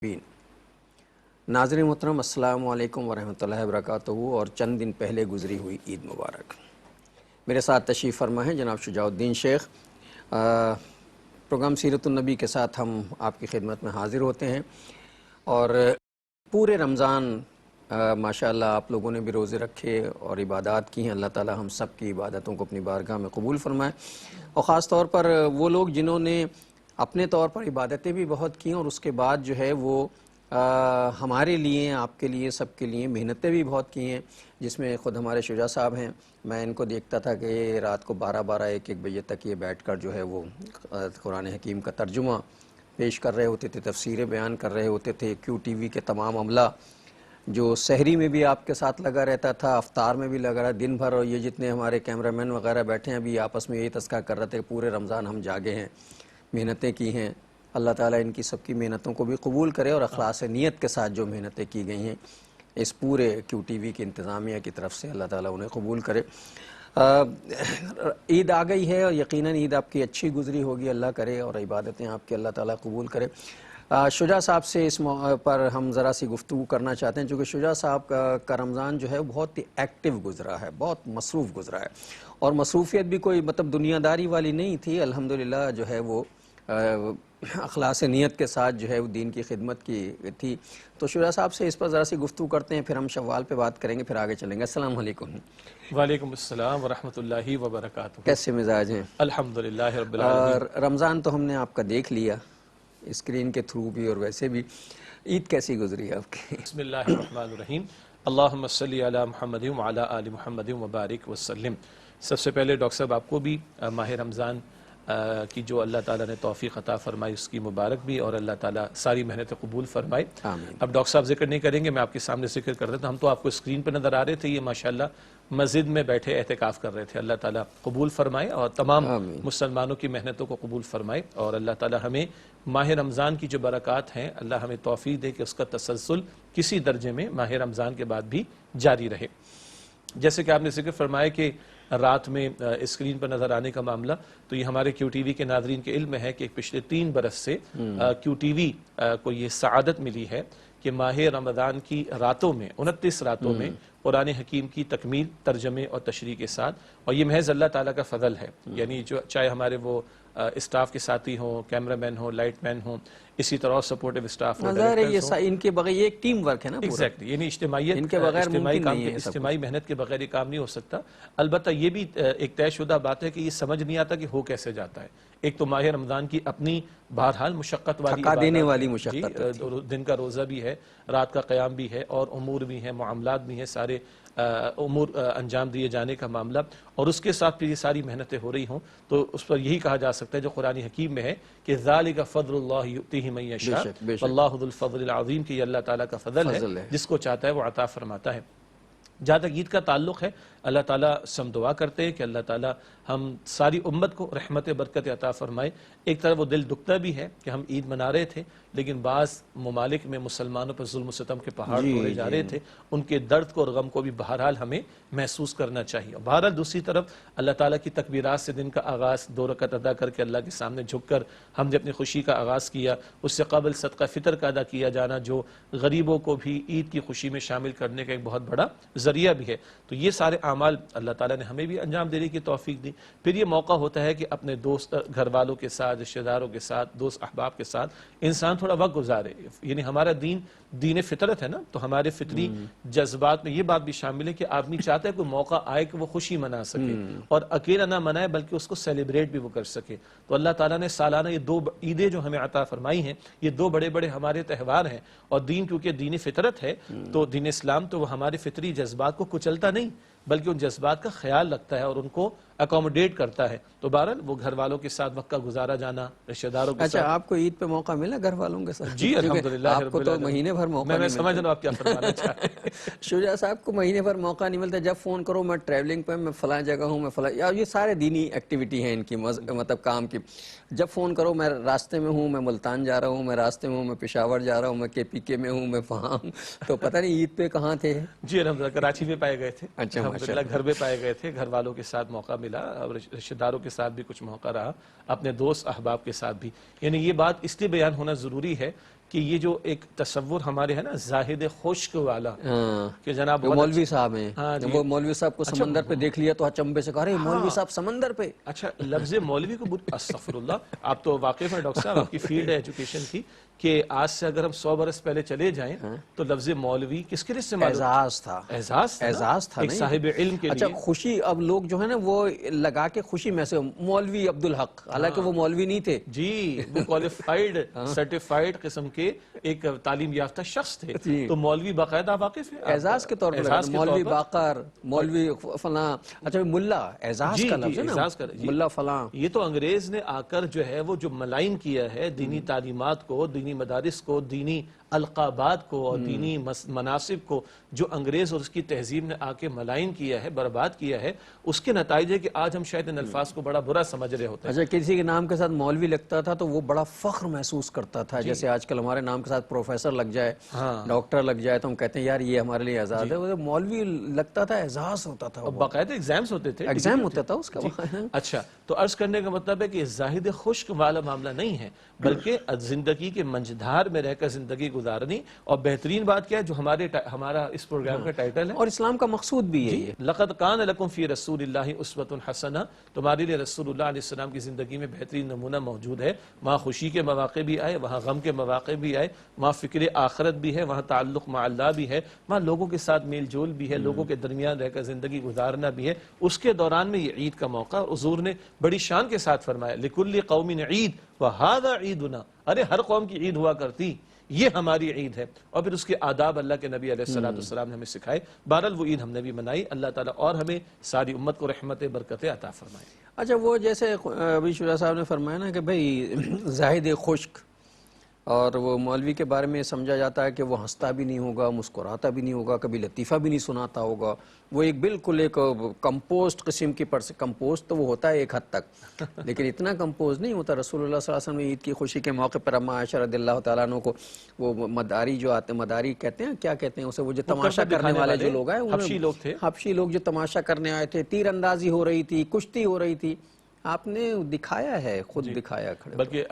ناظرین محترم السلام علیکم ورحمۃ اللہ وبرکاتہ اور چند دن پہلے گزری ہوئی عید مبارک۔ میرے ساتھ تشریف فرما ہے جناب شجاع الدین شیخ۔ پروگرام سیرت النبی کے ساتھ ہم آپ کی خدمت میں حاضر ہوتے ہیں اور پورے رمضان ماشاءاللہ آپ لوگوں نے بھی روزے رکھے اور عبادات کی ہیں۔ اللہ تعالی ہم سب کی عبادتوں کو اپنی بارگاہ میں قبول فرمائے، اور خاص طور پر وہ لوگ جنہوں نے اپنے طور پر عبادتیں بھی بہت کی اور اس کے بعد جو ہے وہ ہمارے لیے، آپ کے لیے، سب کے لیے محنتیں بھی بہت کی ہیں، جس میں خود ہمارے شجاع صاحب ہیں۔ میں ان کو دیکھتا تھا کہ رات کو 12 1 بجے تک یہ بیٹھ کر جو ہے وہ قرآن حکیم کا ترجمہ پیش کر رہے ہوتے تھے، تفسیریں بیان کر رہے ہوتے تھے۔ کیو ٹی وی کے تمام عملہ جو سحری میں بھی آپ کے ساتھ لگا رہتا تھا، افطار میں بھی لگا رہا دن بھر، اور یہ جتنے ہمارے کیمرہ مین وغیرہ بیٹھے ہیں ابھی آپس میں یہی تذکرہ کر رہے تھے کہ پورے رمضان ہم جاگے ہیں، محنتیں کی ہیں۔ اللہ تعالیٰ ان کی سب کی محنتوں کو بھی قبول کرے اور اخلاص نیت کے ساتھ جو محنتیں کی گئی ہیں اس پورے کیو ٹی وی کی انتظامیہ کی طرف سے اللہ تعالیٰ انہیں قبول کرے۔ عید آ گئی ہے اور یقیناً عید آپ کی اچھی گزری ہوگی، اللہ کرے، اور عبادتیں آپ کی اللہ تعالیٰ قبول کرے۔ شجاع صاحب سے اس موقع پر ہم ذرا سی گفتگو کرنا چاہتے ہیں، چونکہ شجاع صاحب کا رمضان جو ہے وہ بہت ہی ایکٹیو گزرا ہے، بہت مصروف گزرا ہے، اور مصروفیت بھی کوئی مطلب دنیا داری والی نہیں تھی، الحمدللہ جو ہے وہ اخلاص نیت کے ساتھ جو ہے وہ دین کی خدمت کی تھی۔ تو شجاع صاحب سے اس پر ذرا سی گفتگو کرتے ہیں، پھر ہم شوال پہ بات کریں گے، پھر آگے چلیں گے۔ السلام علیکم۔ وعلیکم السلام ورحمۃ اللہ وبرکاتہ۔ کیسے مزاج ہیں؟ الحمدللہ رب العالمین۔ رمضان تو ہم نے آپ کا دیکھ لیا اسکرین کے تھرو بھی اور ویسے بھی، عید کیسی گزری ہے آپ کی؟ بسم اللہ الرحمن الرحیم، اللہم صلی علی محمد وعلی آل محمد وبارک وسلم۔ سب سے پہلے ڈاکٹر صاحب آپ کو بھی ماہ رمضان کی جو اللہ تعالیٰ نے توفیق عطا فرمائی اس کی مبارک بھی، اور اللہ تعالیٰ ساری محنت قبول فرمائے۔ آمین۔ اب ڈاکٹر صاحب ذکر نہیں کریں گے، میں آپ کے سامنے ذکر کر دیتا ہوں۔ ہم تو آپ کو اسکرین پہ نظر آ رہے تھے، یہ ماشاءاللہ مسجد میں بیٹھے اعتکاف کر رہے تھے۔ اللہ تعالیٰ قبول فرمائے اور تمام مسلمانوں کی محنتوں کو قبول فرمائے، اور اللہ تعالیٰ ہمیں ماہ رمضان کی جو برکات ہیں اللہ ہمیں توفیق دے کہ اس کا تسلسل کسی درجے میں ماہ رمضان کے بعد بھی جاری رہے۔ جیسے کہ آپ نے ذکر فرمایا کہ رات میں اسکرین پر نظر آنے کا معاملہ، تو یہ ہمارے کیو ٹی وی کے ناظرین کے علم میں ہے کہ پچھلے 3 برس سے کیو ٹی وی کو یہ سعادت ملی ہے کہ ماہ رمضان کی راتوں میں 29 راتوں میں قرآن حکیم کی تکمیل، ترجمے اور تشریح کے ساتھ، اور یہ محض اللہ تعالیٰ کا فضل ہے۔ یعنی جو چاہے ہمارے وہ اسٹاف کے ساتھی ہوں، کیمرہ مین ہوں، لائٹ مین ہوں، اسی طرح سپورٹیو اسٹاف ہوں، ان کے بغیر یہ ایک ٹیم ورک ہے نا پورا۔ ایگزیکٹلی، یعنی اجتماعیت، ان کے بغیر ممکن کام نہیں کے، ہے، اجتماعی محنت کے بغیر یہ کام نہیں ہو سکتا۔ البتہ یہ بھی ایک طے شدہ بات ہے کہ یہ سمجھ نہیں آتا کہ ہو کیسے جاتا ہے۔ ایک تو ماہ رمضان کی اپنی بہرحال مشقت والی تھکا دینے والی جی، مشقت، دن کا روزہ بھی ہے، رات کا قیام بھی ہے، اور امور بھی ہیں، معاملات بھی ہیں، سارے امور انجام دیے جانے کا معاملہ، اور اس کے ساتھ پھر یہ ساری محنتیں ہو رہی ہوں، تو اس پر یہی کہا جا سکتا ہے جو قرآن حکیم میں ہے کہ ذالک فضل اللہ یؤتیہ من یشاء واللہ ذو الفضل العظیم، کہ یہ اللہ تعالیٰ کا فضل ہے، جس کو چاہتا ہے وہ عطا فرماتا ہے۔ جہاں تک عید کا تعلق ہے، اللہ تعالیٰ سے ہم دعا کرتے ہیں کہ اللہ تعالیٰ ہم ساری امت کو رحمت برکت عطا فرمائے۔ ایک طرف وہ دل دکھتا بھی ہے کہ ہم عید منا رہے تھے، لیکن بعض ممالک میں مسلمانوں پر ظلم و ستم کے پہاڑ توڑے جا رہے تھے، ان کے درد کو اور غم کو بھی بہرحال ہمیں محسوس کرنا چاہیے۔ بہرحال دوسری طرف اللہ تعالیٰ کی تکبیرات سے دن کا آغاز 2 رکعت ادا کر کے اللہ کے سامنے جھک کر ہم نے اپنی خوشی کا آغاز کیا، اس سے قبل صدقہ فطر کا ادا کیا جانا جو غریبوں کو بھی عید کی خوشی میں شامل کرنے کا ایک بہت بڑا ذریعہ بھی ہے، تو یہ سارے اعمال اللہ تعالیٰ نے ہمیں بھی انجام دینے کی توفیق دی۔ پھر یہ موقع ہوتا ہے کہ اپنے دوست، گھر والوں کے ساتھ، رشتہ داروں کے ساتھ، دوست احباب کے ساتھ انسان تھوڑا وقت گزارے۔ یعنی ہمارا دین فطرت ہے نا، تو ہمارے فطری جذبات میں یہ بات بھی شامل ہے کہ آدمی چاہتا ہے کوئی موقع آئے کہ وہ خوشی منا سکے، اور اکیلا نہ منائے بلکہ اس کو سیلیبریٹ بھی وہ کر سکے۔ تو اللہ تعالیٰ نے سالانہ یہ 2 عیدیں جو ہمیں عطا فرمائی ہیں، یہ 2 بڑے بڑے ہمارے تہوار ہیں، اور دین کیونکہ دین فطرت ہے تو دین اسلام تو وہ ہمارے فطری جذبات کو کچلتا نہیں بلکہ ان جذبات کا خیال رکھتا ہے اور ان کو اکوموڈیٹ کرتا ہے۔ تو بہرحال وہ گھر والوں کے ساتھ وقت کا گزارا جانا، رشتہ داروں کے ساتھ۔ اچھا، آپ کو عید پہ موقع ملا گھر والوں کے ساتھ؟ جی الحمدللہ، آپ کو تو مہینے بھر موقع نہیں ملتا۔ میں سمجھ رہا ہوں آپ کیا فرمانا چاہتے ہیں۔ شجاع صاحب کو مہینے بھر موقع نہیں ملتا، جب فون کرو میں ٹریولنگ پہ، میں فلاں جگہ ہوں، میں فلاں، یہ سارے دینی ایکٹیویٹی ہیں ان کی، مطلب کام کی۔ جب فون کرو میں راستے میں ہوں، میں ملتان جا رہا ہوں، میں راستے میں ہوں، میں پشاور جا رہا ہوں، میں KPK میں ہوں، میں وہاں ہوں، تو پتہ نہیں عید پہ کہاں تھے؟ جی الحمدللہ کراچی میں پائے گئے تھے، اچھا الحمدللہ گھر میں پائے گئے تھے، گھر والوں کے ساتھ موقع ملا، اور رشتہ داروں کے ساتھ بھی کچھ موقع رہا، اپنے دوست احباب کے ساتھ بھی۔ یعنی یہ بات اس لیے بیان ہونا ضروری ہے کہ یہ جو ایک تصور ہمارے ہے نا زاہد خشک والا کہ جناب جو مولوی صاحب ہیں ہاں جی، وہ مولوی صاحب کو سمندر پہ دیکھ لیا تو اچنبے سے کہا رہے مولوی صاحب سمندر پہ. اچھا لفظ مولوی کو استغفر اللہ، آپ تو واقف ہیں ڈاکٹر صاحب، آپ کی فیلڈ ہے ایجوکیشن کی، کہ آج سے اگر ہم 100 برس پہلے چلے جائیں تو لفظ مولوی کس کے لیے استعمال ہوتا؟ اعزاز تھا، اعزاز تھا ایک ایک صاحب علم کے اچھا لیے. خوشی. اب لوگ جو ہے نا وہ لگا کے خوشی میں سے مولوی عبدالحق، حالانکہ وہ مولوی نہیں تھے. جی وہ کوالیفائڈ سرٹیفائڈ قسم کے ایک تعلیم یافتہ شخص تھے. تو مولوی باقاعدہ واقف ہے اعزاز کے طور پر لگا مولوی باقر، مولوی فلاں. اچھا ملا اعزاز کا لفظ ہے نا، ملا فلاں. یہ تو انگریز نے آ کر جو ہے وہ جو ملائن کیا ہے دینی تعلیمات کو، دینی مدارس کو، دینی القابات کو اور دینی مناسب کو، جو انگریز اور اس کی تہذیب نے آ کے ملائن کیا ہے، برباد کیا ہے، اس کے نتائج ہے کہ آج ہم شاید ان الفاظ کو بڑا برا سمجھ رہے ہوتے ہیں. اچھا کسی کے نام کے ساتھ مولوی لگتا تھا تو وہ بڑا فخر محسوس کرتا تھا. جیسے آج کل ہمارے نام کے ساتھ پروفیسر لگ جائے، ڈاکٹر لگ جائے تو ہم کہتے ہیں یار یہ ہمارے لیے اعزاز ہے. وہ مولوی لگتا تھا اعزاز ہوتا تھا، باقاعدہ ایگزامز ہوتے تھے، ایگزام ہوتا تھا اس کا. اچھا تو عرض کرنے کا مطلب ہے کہ زاہد خشک والا معاملہ نہیں ہے، بلکہ زندگی کے منجدھار میں رہ کر زندگی گزارنی. اور بہترین بات کیا ہے جو ہمارا اس پروگرام کا ٹائٹل ہے اور اسلام کا مقصود بھی یہی ہے. لقد کان لکم فی رسول اللہ اسوۃ حسنہ، تمہارے لیے رسول اللہ علیہ السلام کی زندگی میں بہترین نمونہ موجود ہے. وہاں خوشی کے مواقع بھی آئے، وہاں غم کے مواقع بھی آئے، وہاں فکر آخرت بھی ہے، وہاں تعلق مع اللہ بھی ہے، وہاں لوگوں کے ساتھ میل جول بھی ہے، لوگوں کے درمیان رہ کر زندگی گزارنا بھی ہے. اس کے دوران میں یہ عید کا موقع اور حضور نے بڑی شان کے ساتھ فرمایا لکل قوم عید وہذا عیدنا، ارے ہر قوم کی عید ہوا کرتی، یہ ہماری عید ہے. اور پھر اس کے آداب اللہ کے نبی علیہ السلام نے ہمیں سکھائے. بہرحال وہ عید ہم نے بھی منائی. اللہ تعالیٰ اور ہمیں ساری امت کو رحمت برکت عطا فرمائے. اچھا وہ جیسے ابھی شجاع صاحب نے فرمایا نا کہ بھئی زاہد خشک، اور وہ مولوی کے بارے میں سمجھا جاتا ہے کہ وہ ہنستا بھی نہیں ہوگا، مسکراتا بھی نہیں ہوگا، کبھی لطیفہ بھی نہیں سناتا ہوگا. وہ ایک بالکل ایک کمپوزڈ قسم کی کمپوزڈ تو وہ ہوتا ہے ایک حد تک، لیکن اتنا کمپوز نہیں ہوتا. رسول اللہ صلی اللہ علیہ وسلم نے عید کی خوشی کے موقع پر اما عائشہ رضی اللہ تعالیٰ عنہ کو وہ مداری جو آتے، مداری کہتے ہیں، کیا کہتے ہیں اسے، وہ جو تماشا کرنے والے جو لوگ آئے، حبشی لوگ تھے، حبشی لوگ جو تماشا کرنے آئے تھے، تیر اندازی ہو رہی تھی، کشتی ہو رہی تھی، آپ نے دکھایا ہے، خود دکھایا کھڑے. بلکہ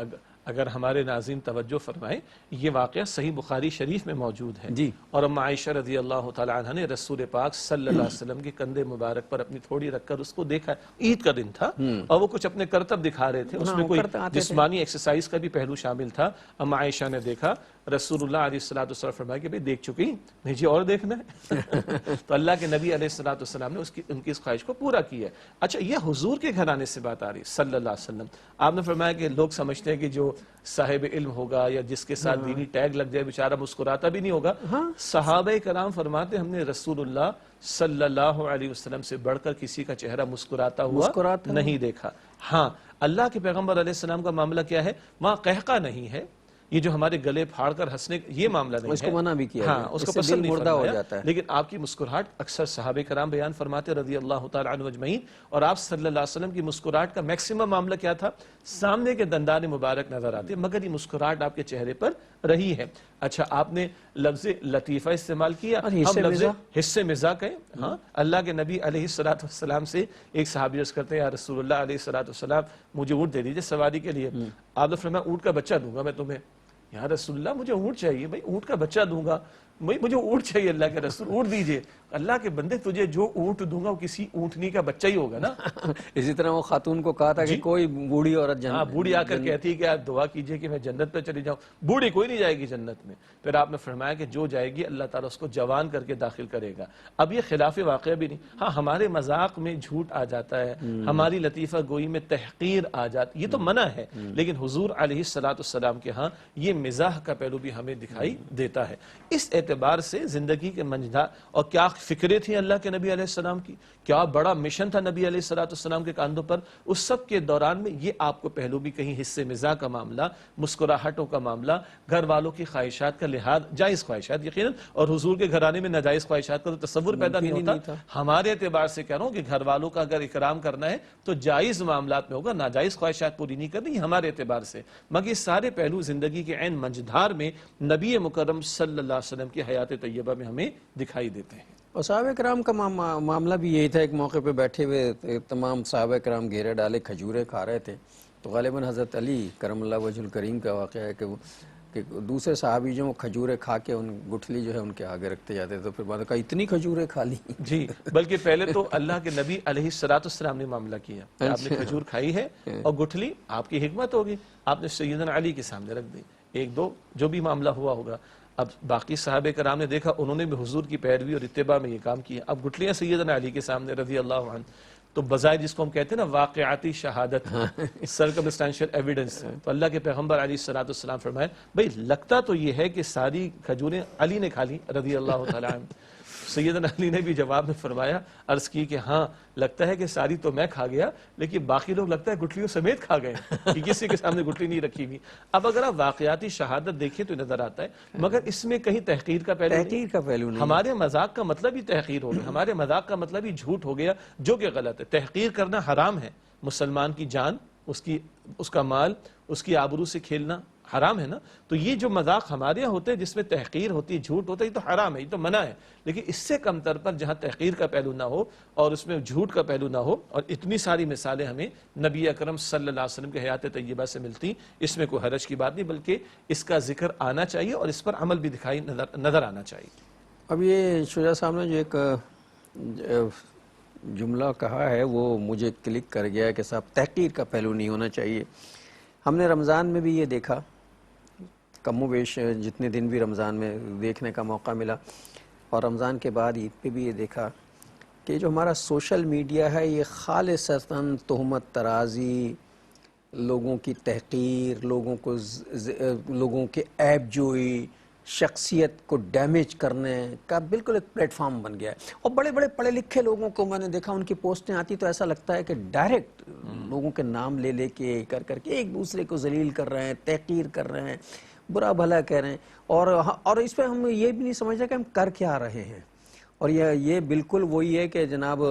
اگر ہمارے ناظرین توجہ فرمائیں یہ واقعہ صحیح بخاری شریف میں موجود ہے. جی. اور اما عائشہ رضی اللہ تعالی عنہ نے رسول پاک صلی اللہ علیہ وسلم کے کندھے مبارک پر اپنی تھوڑی رکھ کر اس کو دیکھا. عید کا دن تھا اور وہ کچھ اپنے کرتب دکھا رہے تھے، اس میں کوئی جسمانی ایکسرسائز کا بھی پہلو شامل تھا. اما عائشہ نے دیکھا، رسول اللہ علیہ السلام فرمایا کہ بھئی دیکھ چکی، مجھے اور دیکھنا ہے. تو اللہ کے نبی علیہ السلام نے ان کی اس خواہش کو پورا کیا. اچھا یہ حضور کے گھرانے سے بات آ رہی صلی اللہ علیہ وسلم. آپ نے فرمایا کہ لوگ سمجھتے ہیں کہ جو صاحب علم ہوگا یا جس کے ساتھ دینی ٹیگ لگ جائے بیچارہ مسکراتا بھی نہیں ہوگا. صحابہ کرام فرماتے ہم نے رسول اللہ صلی اللہ علیہ وسلم سے بڑھ کر کسی کا چہرہ مسکراتا ہوا نہیں دیکھا. ہاں اللہ کے پیغمبر علیہ السلام کا معاملہ کیا ہے، وہاں قہقہ نہیں ہے، یہ جو ہمارے گلے پھاڑ کر ہنسنے یہ معاملہ نہیں ہے، اس کو منع بھی کیا، ہاں اس کو پسند نہیں فرمایا. لیکن آپ کی مسکراہٹ اکثر صحابہ کرام بیان فرماتے رضی اللہ تعالی عنہ اجمعین. اور آپ صلی اللہ علیہ وسلم کی مسکراہٹ کا میکسیمم معاملہ کیا تھا، سامنے کے دندان مبارک نظر آتے مگر یہ مسکراہٹ آپ کے چہرے پر رہی ہے. اچھا آپ نے لفظ لطیفہ استعمال کیا، ہم لفظ حصے مزاح کہیں. ہاں اللہ کے نبی علیہ السلام سے ایک صحابی عرض کرتے ہیں یا رسول اللہ علیہ السلام مجھے اونٹ دے دیجئے سواری کے لیے. آپ نے فرمایا اونٹ کا بچہ دوں گا میں تمہیں. یا رسول اللہ مجھے اونٹ چاہیے. بھائی اونٹ کا بچہ دوں گا، مجھے اونٹ چاہیے، اللہ کے رسول اونٹ دیجئے. اللہ کے بندے تجھے جو اونٹ دوں گا وہ کسی اونٹنی کا بچہ ہی ہوگا نا. اسی طرح وہ خاتون کو کہا تھا کہ کوئی بوڑھی عورت ہاں بوڑھی آ کر کہتی ہے کہ آپ دعا کیجئے کہ میں جنت پہ چلی جاؤں. بوڑھی کوئی نہیں جائے گی جنت میں. پھر آپ نے فرمایا کہ جو جائے گی اللہ تعالیٰ اس کو جوان کر کے داخل کرے گا. اب یہ خلاف واقعہ بھی نہیں. ہاں ہمارے مذاق میں جھوٹ آ جاتا ہے، ہماری لطیفہ گوئی میں تحقیر آ جاتی، یہ تو منع ہے. لیکن حضور علیہ السلام کے ہاں یہ مزاح کا پہلو بھی ہمیں دکھائی دیتا ہے. اس اعتبار سے زندگی کے منجدار اور کیا فکریں تھیں اللہ کے نبی علیہ السلام کی، کیا بڑا مشن تھا نبی علیہ السلام کے کاندھوں پر، اس سب کے دوران میں یہ آپ کو پہلو بھی کہیں حصے مزاح کا معاملہ، مسکراہٹوں کا معاملہ، گھر والوں کی خواہشات کا لحاظ، جائز خواہشات یقیناً، اور حضور کے گھرانے میں ناجائز خواہشات کا تو تصور پیدا نہیں ہوتا. ہمارے اعتبار سے کہہ رہا ہوں کہ گھر والوں کا اگر اکرام کرنا ہے تو جائز معاملات میں ہوگا، ناجائز خواہشات پوری نہیں کرنی ہمارے اعتبار سے. مگر یہ سارے پہلو زندگی کے عین منجدھار میں نبی مکرم صلی اللہ علیہ وسلم کی حیات طیبہ میں ہمیں دکھائی دیتے ہیں. اور صحابہ کرام کا معاملہ بھی یہی تھا. ایک موقع پہ بیٹھے ہوئے تمام صحابہ کرام گھیرے ڈالے کھجوریں کھا رہے تھے، تو غالباً حضرت علی کرم اللہ وجہ الکریم کا واقعہ ہے کہ کہ دوسرے صحابی جو کھجوریں کھا کے ان گٹھلی جو ہے ان کے آگے رکھتے جاتے تو پھر بعد میں کہا اتنی کھجوریں کھا لی. جی بلکہ پہلے تو اللہ کے نبی علیہ السلام نے معاملہ کیا کہ آپ نے کھجور کھائی ہے اور گٹھلی آپ کی حکمت ہوگی آپ نے سیدنا علی کے سامنے رکھ دی. ایک دو جو بھی معاملہ ہوا ہوگا. اب باقی صحابہ کرام نے دیکھا انہوں نے بھی حضور کی پیروی اور اتباع میں یہ کام کیا. اب گٹھلیاں سیدنا علی کے سامنے رضی اللہ عنہ تو بظاہر جس کو ہم کہتے ہیں نا واقعاتی شہادت سرکمسٹانشیل ایویڈنس. تو اللہ کے پیغمبر علیہ السلام فرمائے بھئی لگتا تو یہ ہے کہ ساری کھجوریں علی نے کھا لی رضی اللہ تعالیٰ عنہ. سیدنا علی نے بھی جواب میں فرمایا عرض کی کہ ہاں لگتا ہے کہ ساری تو میں کھا گیا لیکن باقی لوگ لگتا ہے گٹھلیوں سمیت کھا گئے کہ کسی کے سامنے گٹھلی نہیں رکھی ہوئی. اب اگر آپ واقعاتی شہادت دیکھیں تو نظر آتا ہے مگر اس میں کہیں تحقیر کا پہلو نہیں. ہمارے مذاق کا مطلب ہی تحقیر ہو گیا, ہمارے مذاق کا مطلب ہی جھوٹ ہو گیا جو کہ غلط ہے. تحقیر کرنا حرام ہے. مسلمان کی جان اس کا مال اس کی آبرو سے کھیلنا حرام ہے نا. تو یہ جو مذاق ہمارے یہاں ہوتے ہیں جس میں تحقیر ہوتی ہے جھوٹ ہوتا ہے یہ تو حرام ہے, یہ تو منع ہے. لیکن اس سے کم تر پر جہاں تحقیر کا پہلو نہ ہو اور اس میں جھوٹ کا پہلو نہ ہو, اور اتنی ساری مثالیں ہمیں نبی اکرم صلی اللہ علیہ وسلم کے حیات طیبہ سے ملتی, اس میں کوئی حرج کی بات نہیں بلکہ اس کا ذکر آنا چاہیے اور اس پر عمل بھی دکھائی نظر آنا چاہیے. اب یہ شجاع صاحب نے جو ایک جملہ کہا ہے وہ مجھے کلک کر گیا کہ صاحب تحقیر کا پہلو نہیں ہونا چاہیے. ہم نے رمضان میں بھی یہ دیکھا, کم و بیش جتنے دن بھی رمضان میں دیکھنے کا موقع ملا, اور رمضان کے بعد عید پہ بھی یہ دیکھا کہ جو ہمارا سوشل میڈیا ہے یہ خالصتاً تہمت ترازی, لوگوں کی تحقیر, لوگوں کے عیب جوئی, شخصیت کو ڈیمیج کرنے کا بالکل ایک پلیٹ فارم بن گیا ہے. اور بڑے بڑے پڑھے لکھے لوگوں کو میں نے دیکھا ان کی پوسٹیں آتی تو ایسا لگتا ہے کہ ڈائریکٹ لوگوں کے نام لے لے کے کر کے ایک دوسرے کو ذلیل کر رہے ہیں, تحقیر کر رہے ہیں, برا بھلا کہہ رہے ہیں, اور اس پہ ہم یہ بھی نہیں سمجھ رہے کہ ہم کر کیا رہے ہیں. اور یہ بالکل وہی ہے کہ جناب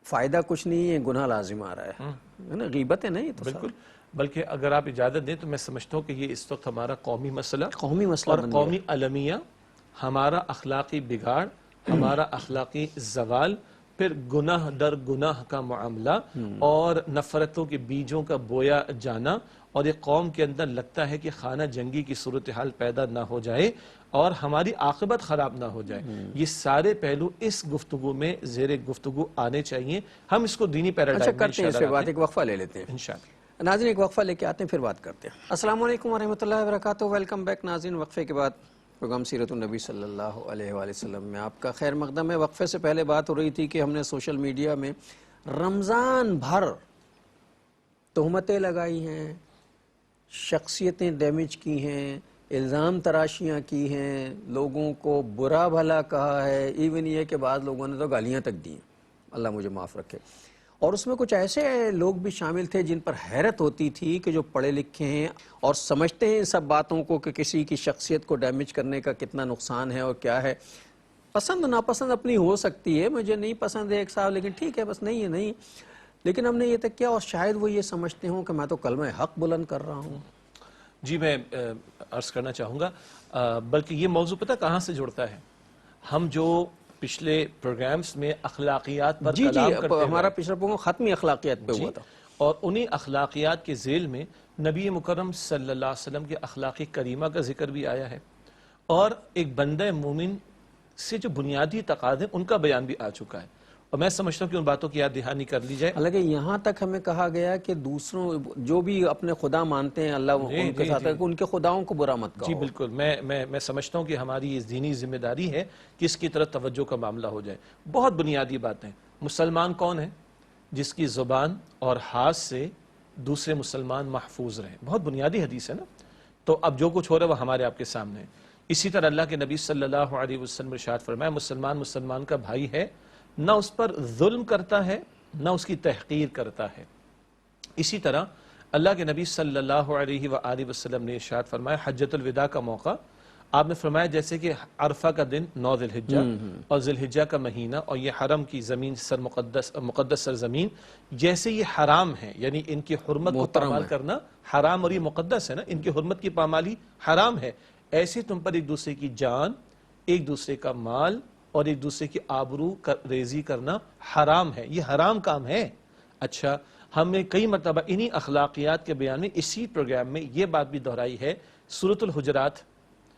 فائدہ کچھ نہیں ہے, گناہ لازم آ رہا ہے نا, غیبت ہے نہیں تو بالکل. بلکہ اگر آپ اجازت دیں تو میں سمجھتا ہوں کہ یہ اس وقت ہمارا قومی مسئلہ اور قومی المیہ, ہمارا اخلاقی بگاڑ, ہمارا اخلاقی زوال, پھر گناہ در گناہ کا معاملہ اور نفرتوں کے بیجوں کا بویا جانا, اور یہ قوم کے اندر لگتا ہے کہ خانہ جنگی کی صورتحال پیدا نہ ہو جائے اور ہماری عاقبت خراب نہ ہو جائے. یہ سارے پہلو اس گفتگو میں زیر گفتگو آنے چاہیے. ہم اس کو دینی پیراڈائم میں کرتے ہیں, اس پہ بات ایک وقفہ لے لیتے ہیں انشاءاللہ. ناظرین ایک وقفہ لے کے آتے ہیں پھر بات کرتے ہیں. السلام علیکم ورحمۃ اللہ وبرکاتہ. ویلکم بیک ناظرین. وقفے کے بعد پروگرام سیرت النبی صلی اللہ علیہ وآلہ وسلم میں آپ کا خیر مقدم ہے. وقفے سے پہلے بات ہو رہی تھی کہ ہم نے سوشل میڈیا میں رمضان بھر تہمتیں لگائی ہیں, شخصیتیں ڈیمیج کی ہیں, الزام تراشیاں کی ہیں, لوگوں کو برا بھلا کہا ہے, ایون یہ کہ بعض لوگوں نے تو گالیاں تک دی ہیں, اللہ مجھے معاف رکھے. اور اس میں کچھ ایسے لوگ بھی شامل تھے جن پر حیرت ہوتی تھی کہ جو پڑھے لکھے ہیں اور سمجھتے ہیں ان سب باتوں کو کہ کسی کی شخصیت کو ڈیمیج کرنے کا کتنا نقصان ہے اور کیا ہے. پسند ناپسند اپنی ہو سکتی ہے, مجھے نہیں پسند ہے ایک صاحب, لیکن ٹھیک ہے بس نہیں ہے نہیں. لیکن ہم نے یہ تک کیا, اور شاید وہ یہ سمجھتے ہوں کہ میں تو کلمہ حق بلند کر رہا ہوں. جی میں عرض کرنا چاہوں گا, بلکہ یہ موضوع پتہ کہاں سے جڑتا ہے. ہم جو پچھلے پروگرامز میں اخلاقیات پر کلام کرتے ہیں, ہمارا پچھلا پروگرام ختمی اخلاقیات پہ ہوا تھا, اور انہی اخلاقیات کے ذیل میں نبی مکرم صلی اللہ علیہ وسلم کے اخلاقی کریمہ کا ذکر بھی آیا ہے, اور ایک بندہ مومن سے جو بنیادی تقاضے ان کا بیان بھی آ چکا ہے. اور میں سمجھتا ہوں کہ ان باتوں کی یاد دہانی کر لی جائے. حالانکہ یہاں تک ہمیں کہا گیا کہ دوسروں جو بھی اپنے خدا مانتے ہیں اللہ ان کے ساتھ ہے کہ ان کے خداؤں کو برا مت کہو. جی بالکل, میں سمجھتا ہوں کہ ہماری اس دینی ذمہ داری ہے کہ اس کی طرف توجہ کا معاملہ ہو جائے. بہت بنیادی باتیں. مسلمان کون ہے جس کی زبان اور ہاتھ سے دوسرے مسلمان محفوظ رہیں؟ بہت بنیادی حدیث ہے نا. تو اب جو کچھ ہو رہا ہے وہ ہمارے آپ کے سامنے ہے. اسی طرح اللہ کے نبی صلی اللہ علیہ وسلم ارشاد فرمایا, مسلمان کا بھائی ہے, نہ اس پر ظلم کرتا ہے نہ اس کی تحقیر کرتا ہے. اسی طرح اللہ کے نبی صلی اللہ علیہ وآلہ وسلم نے ارشاد فرمایا, حجۃ الوداع کا موقع آپ نے فرمایا جیسے کہ عرفہ کا دن 9 ذی الحجہ اور ذی الحجہ کا مہینہ اور یہ حرم کی زمین مقدس سرزمین جیسے یہ حرام ہے, یعنی ان کی حرمت کو پامال کرنا حرام, اور یہ مقدس ہے نا, ان کی حرمت کی پامالی حرام ہے. ایسے تم پر ایک دوسرے کی جان, ایک دوسرے کا مال اور ایک دوسرے کی آبرو ریزی کرنا حرام ہے. یہ حرام کام ہے. اچھا, ہم نے کئی مرتبہ انہی اخلاقیات کے بیان میں اسی پروگرام میں یہ بات بھی دہرائی ہے. سورۃ الحجرات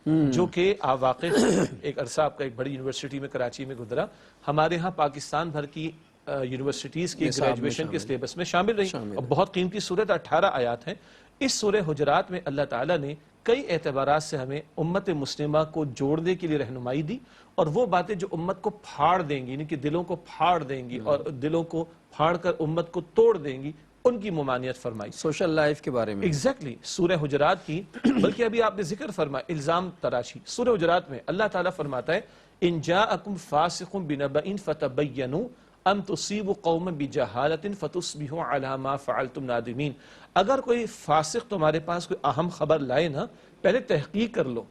جو کہ آپ واقف ایک عرصہ آپ کا ایک بڑی یونیورسٹی میں کراچی میں گزرا, ہمارے ہاں پاکستان بھر کی یونیورسٹیز کی گریجویشن کے سلیبس میں شامل رہی اور بہت قیمتی سورت 18 آیات ہیں. اس سورہ حجرات میں اللہ تعالیٰ نے کئی اعتبارات سے ہمیں امت مسلمہ کو جوڑنے کے لیے رہنمائی دی, اور وہ باتیں جو امت کو پھاڑ دیں گی, یعنی کہ دلوں کو پھاڑ دیں گی اور دلوں کو پھاڑ کر امت کو توڑ دیں گی, ان کی ممانعت فرمائی. سوشل لائف کے بارے میں ایگزیکٹلی سورہ حجرات کی, بلکہ ابھی آپ نے ذکر فرمایا الزام تراشی. سورہ حجرات میں اللہ تعالیٰ فرماتا ہے ان جاءکم فاسق بنبأ فتبینوا ان تصیبوا قوما بجہالۃ فتصبحوا علی ما فعلتم نادمین. اگر کوئی فاسق تمہارے پاس کوئی اہم خبر لائے نا, پہلے تحقیق کر لو,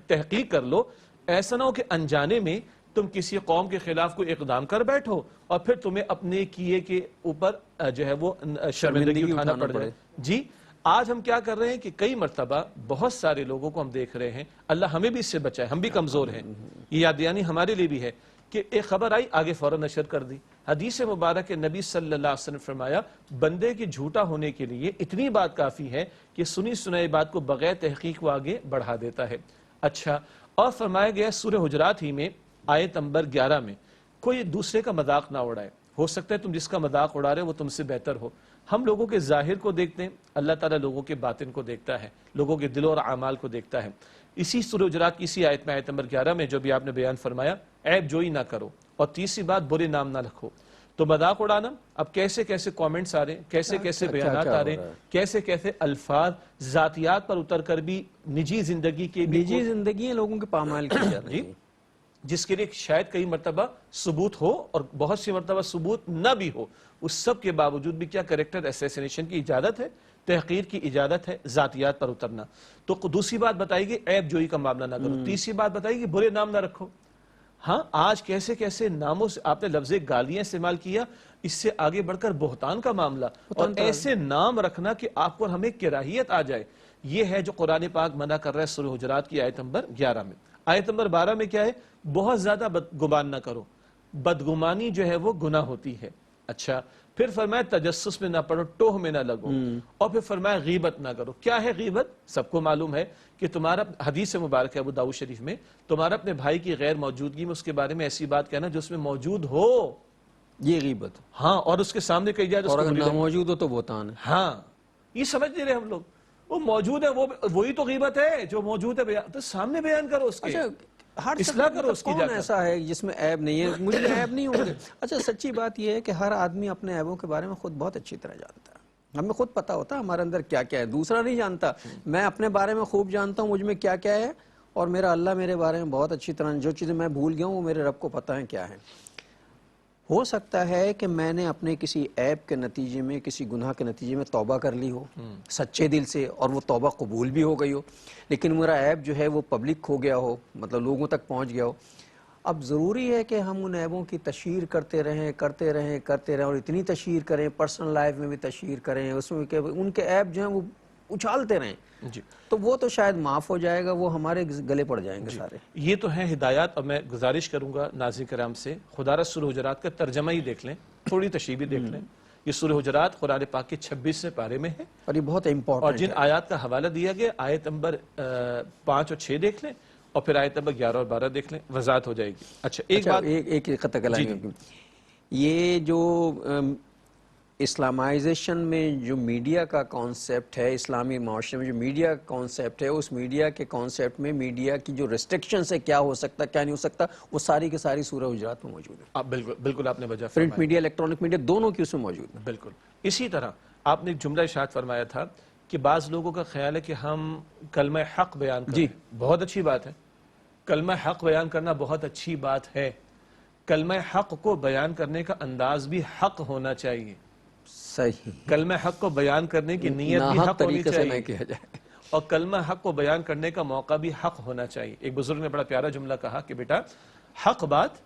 تحقیق کر لو. ایسا نہ ہو کہ انجانے میں تم کسی قوم کے خلاف کوئی اقدام کر بیٹھو اور پھر تمہیں اپنے کیے کے اوپر جو ہے وہ شرمندگی اٹھانا پڑ جائے. جی آج ہم کیا کر رہے ہیں کہ کئی مرتبہ بہت سارے لوگوں کو ہم دیکھ رہے ہیں, اللہ ہمیں بھی اس سے بچائے, ہم بھی کمزور ہیں, یہ یادیانی ہمارے لیے بھی ہے, کہ ایک خبر آئی آگے فوراً نشر کر دی. حدیث مبارک نبی صلی اللہ علیہ وسلم فرمایا بندے کے جھوٹا ہونے کے لیے اتنی بات کافی ہے کہ سنی سنائی بات کو بغیر تحقیق وہ آگے بڑھا دیتا ہے. اچھا, اور فرمایا گیا سورہ حجرات ہی میں آیت نمبر 11 میں کوئی دوسرے کا مذاق نہ اڑائے. ہو سکتا ہے تم جس کا مذاق اڑا رہے وہ تم سے بہتر ہو. ہم لوگوں کے ظاہر کو دیکھتے ہیں, اللہ تعالیٰ لوگوں کے باطن کو دیکھتا ہے, لوگوں کے دلوں اور اعمال کو دیکھتا ہے. اسی سورہ حجرات کی اسی آیت میں آیت نمبر 11 میں جو بھی آپ نے بیان فرمایا, عیب جوئی نہ کرو, اور تیسری بات برے نام نہ رکھو. تو مذاق اڑانا, اب کیسے کیسے کامنٹس آ رہے ہیں, کیسے کیسے بیانات آ رہے ہیں, کیسے کیسے الفاظ ذاتیات پر اتر کر بھی نجی زندگی کے بھی نجی زندگی لوگوں کے پامال کی جا رہی ہے, جس کے لیے شاید کئی مرتبہ ثبوت ہو اور بہت سی مرتبہ ثبوت نہ بھی ہو, اس سب کے باوجود بھی کیا کریکٹر اسیسینیشن کی اجازت ہے, تحقیر کی اجازت ہے, ذاتیات پر اترنا. تو دوسری بات بتائی گئی عیب جوئی کا معاملہ نہ کرو. تیسری بات بتائی گئی برے نام نہ رکھو. ہاں آج کیسے کیسے ناموں سے آپ نے لفظ گالیاں استعمال کیا, اس سے آگے بڑھ کر بہتان کا معاملہ, اور ایسے نام رکھنا کہ آپ کو ہمیں کراہیت آ جائے, یہ ہے جو قرآن پاک منع کر رہا ہے سورہ حجرات کی آیت نمبر 11 میں. آیت نمبر 12 میں کیا ہے, بہت زیادہ بدگمان نہ کرو, بدگمانی جو ہے وہ گناہ ہوتی ہے. اچھا, پھر فرمایا تجسس میں نہ پڑو, ٹوہ میں نہ لگو, اور پھر فرمایا غیبت نہ کرو. کیا ہے غیبت؟ سب کو معلوم ہے کہ تمہارا حدیث مبارک ہے ابو داؤد شریف میں, تمہارا اپنے بھائی کی غیر موجودگی میں اس کے بارے میں ایسی بات کہنا جو اس میں موجود ہو, یہ غیبت. ہاں, اور اس کے سامنے کہی جائے اور اگر نہ موجود ہو تو بہتان ہے. ہاں, یہ سمجھ نہیں رہے ہم لوگ, وہ موجود ہے وہی تو غیبت ہے جو موجود ہے, تو سامنے بیان کرو اس کے, اصلاح کرو اس کی. کون ایسا ہے جس میں عیب نہیں ہے؟ مجھے عیب نہیں ہوں گے. اچھا, سچی بات یہ ہے کہ ہر آدمی اپنے عیبوں کے بارے میں خود بہت اچھی طرح جانتا ہے, ہمیں خود پتا ہوتا ہے ہمارے اندر کیا کیا ہے, دوسرا نہیں جانتا. میں اپنے بارے میں خوب جانتا ہوں مجھ میں کیا کیا ہے, اور میرا اللہ میرے بارے میں بہت اچھی طرح, جو چیزیں میں بھول گیا ہوں وہ میرے رب کو پتہ ہے کیا ہے. ہو سکتا ہے کہ میں نے اپنے کسی عیب کے نتیجے میں, کسی گناہ کے نتیجے میں توبہ کر لی ہو سچے دل سے, اور وہ توبہ قبول بھی ہو گئی ہو, لیکن میرا عیب جو ہے وہ پبلک ہو گیا ہو, مطلب لوگوں تک پہنچ گیا ہو. اب ضروری ہے کہ ہم ان عیبوں کی تشہیر کرتے رہیں, اور اتنی تشہیر کریں, پرسنل لائف میں بھی تشہیر کریں, اس میں کہ ان کے عیب جو ہیں وہ اچھالتے رہیں, جی, تو وہ تو شاید معاف ہو جائے گا, وہ ہمارے گلے پڑ جائیں گے سارے. یہ تو ہیں ہدایات. اور میں گزارش کروں گا ناظرین کرام سے, خدا را سورہ حجرات کا ترجمہ ہی دیکھ لیں, تھوڑی تشریح بھی دیکھ لیں. یہ سورہ حجرات قرآن پاک کے 26 پارے میں ہے, اور یہ بہت امپورٹنٹ اور جن آیات کا حوالہ دیا گیا آیت نمبر 5 اور 6 دیکھ لیں, اور پھر آیت نمبر 11 اور 12 دیکھ لیں, وضاحت ہو جائے گی. اچھا, ایک خطہ کلام, یہ جو اسلامائزیشن میں جو میڈیا کا کانسیپٹ ہے, اسلامی معاشرے میں جو میڈیا کا کانسیپٹ ہے, اس میڈیا کے کانسیپٹ میں میڈیا کی جو ریسٹرکشنز ہے, کیا ہو سکتا کیا نہیں ہو سکتا, وہ ساری کی ساری سورہ حجرات میں موجود ہے. بالکل آپ نے وجہ پرنٹ میڈیا, الیکٹرانک میڈیا, دونوں کی اس میں موجود ہے. بالکل. اسی طرح آپ نے ایک جملہ ارشاد فرمایا تھا کہ بعض لوگوں کا خیال ہے کہ ہم کلمہ حق بیان کریں. جی, بہت اچھی بات ہے, کلمہ حق بیان کرنا بہت اچھی بات ہے. کلمہ حق کو بیان کرنے کا انداز بھی حق ہونا چاہیے. صحیح. کلمہ حق کو بیان کرنے کی نیت بھی حق ہونی چاہیے, کیا جائے, اور کلمہ حق کو بیان کرنے کا موقع بھی حق ہونا چاہیے. ایک بزرگ نے بڑا پیارا جملہ کہا کہ بیٹا, حق بات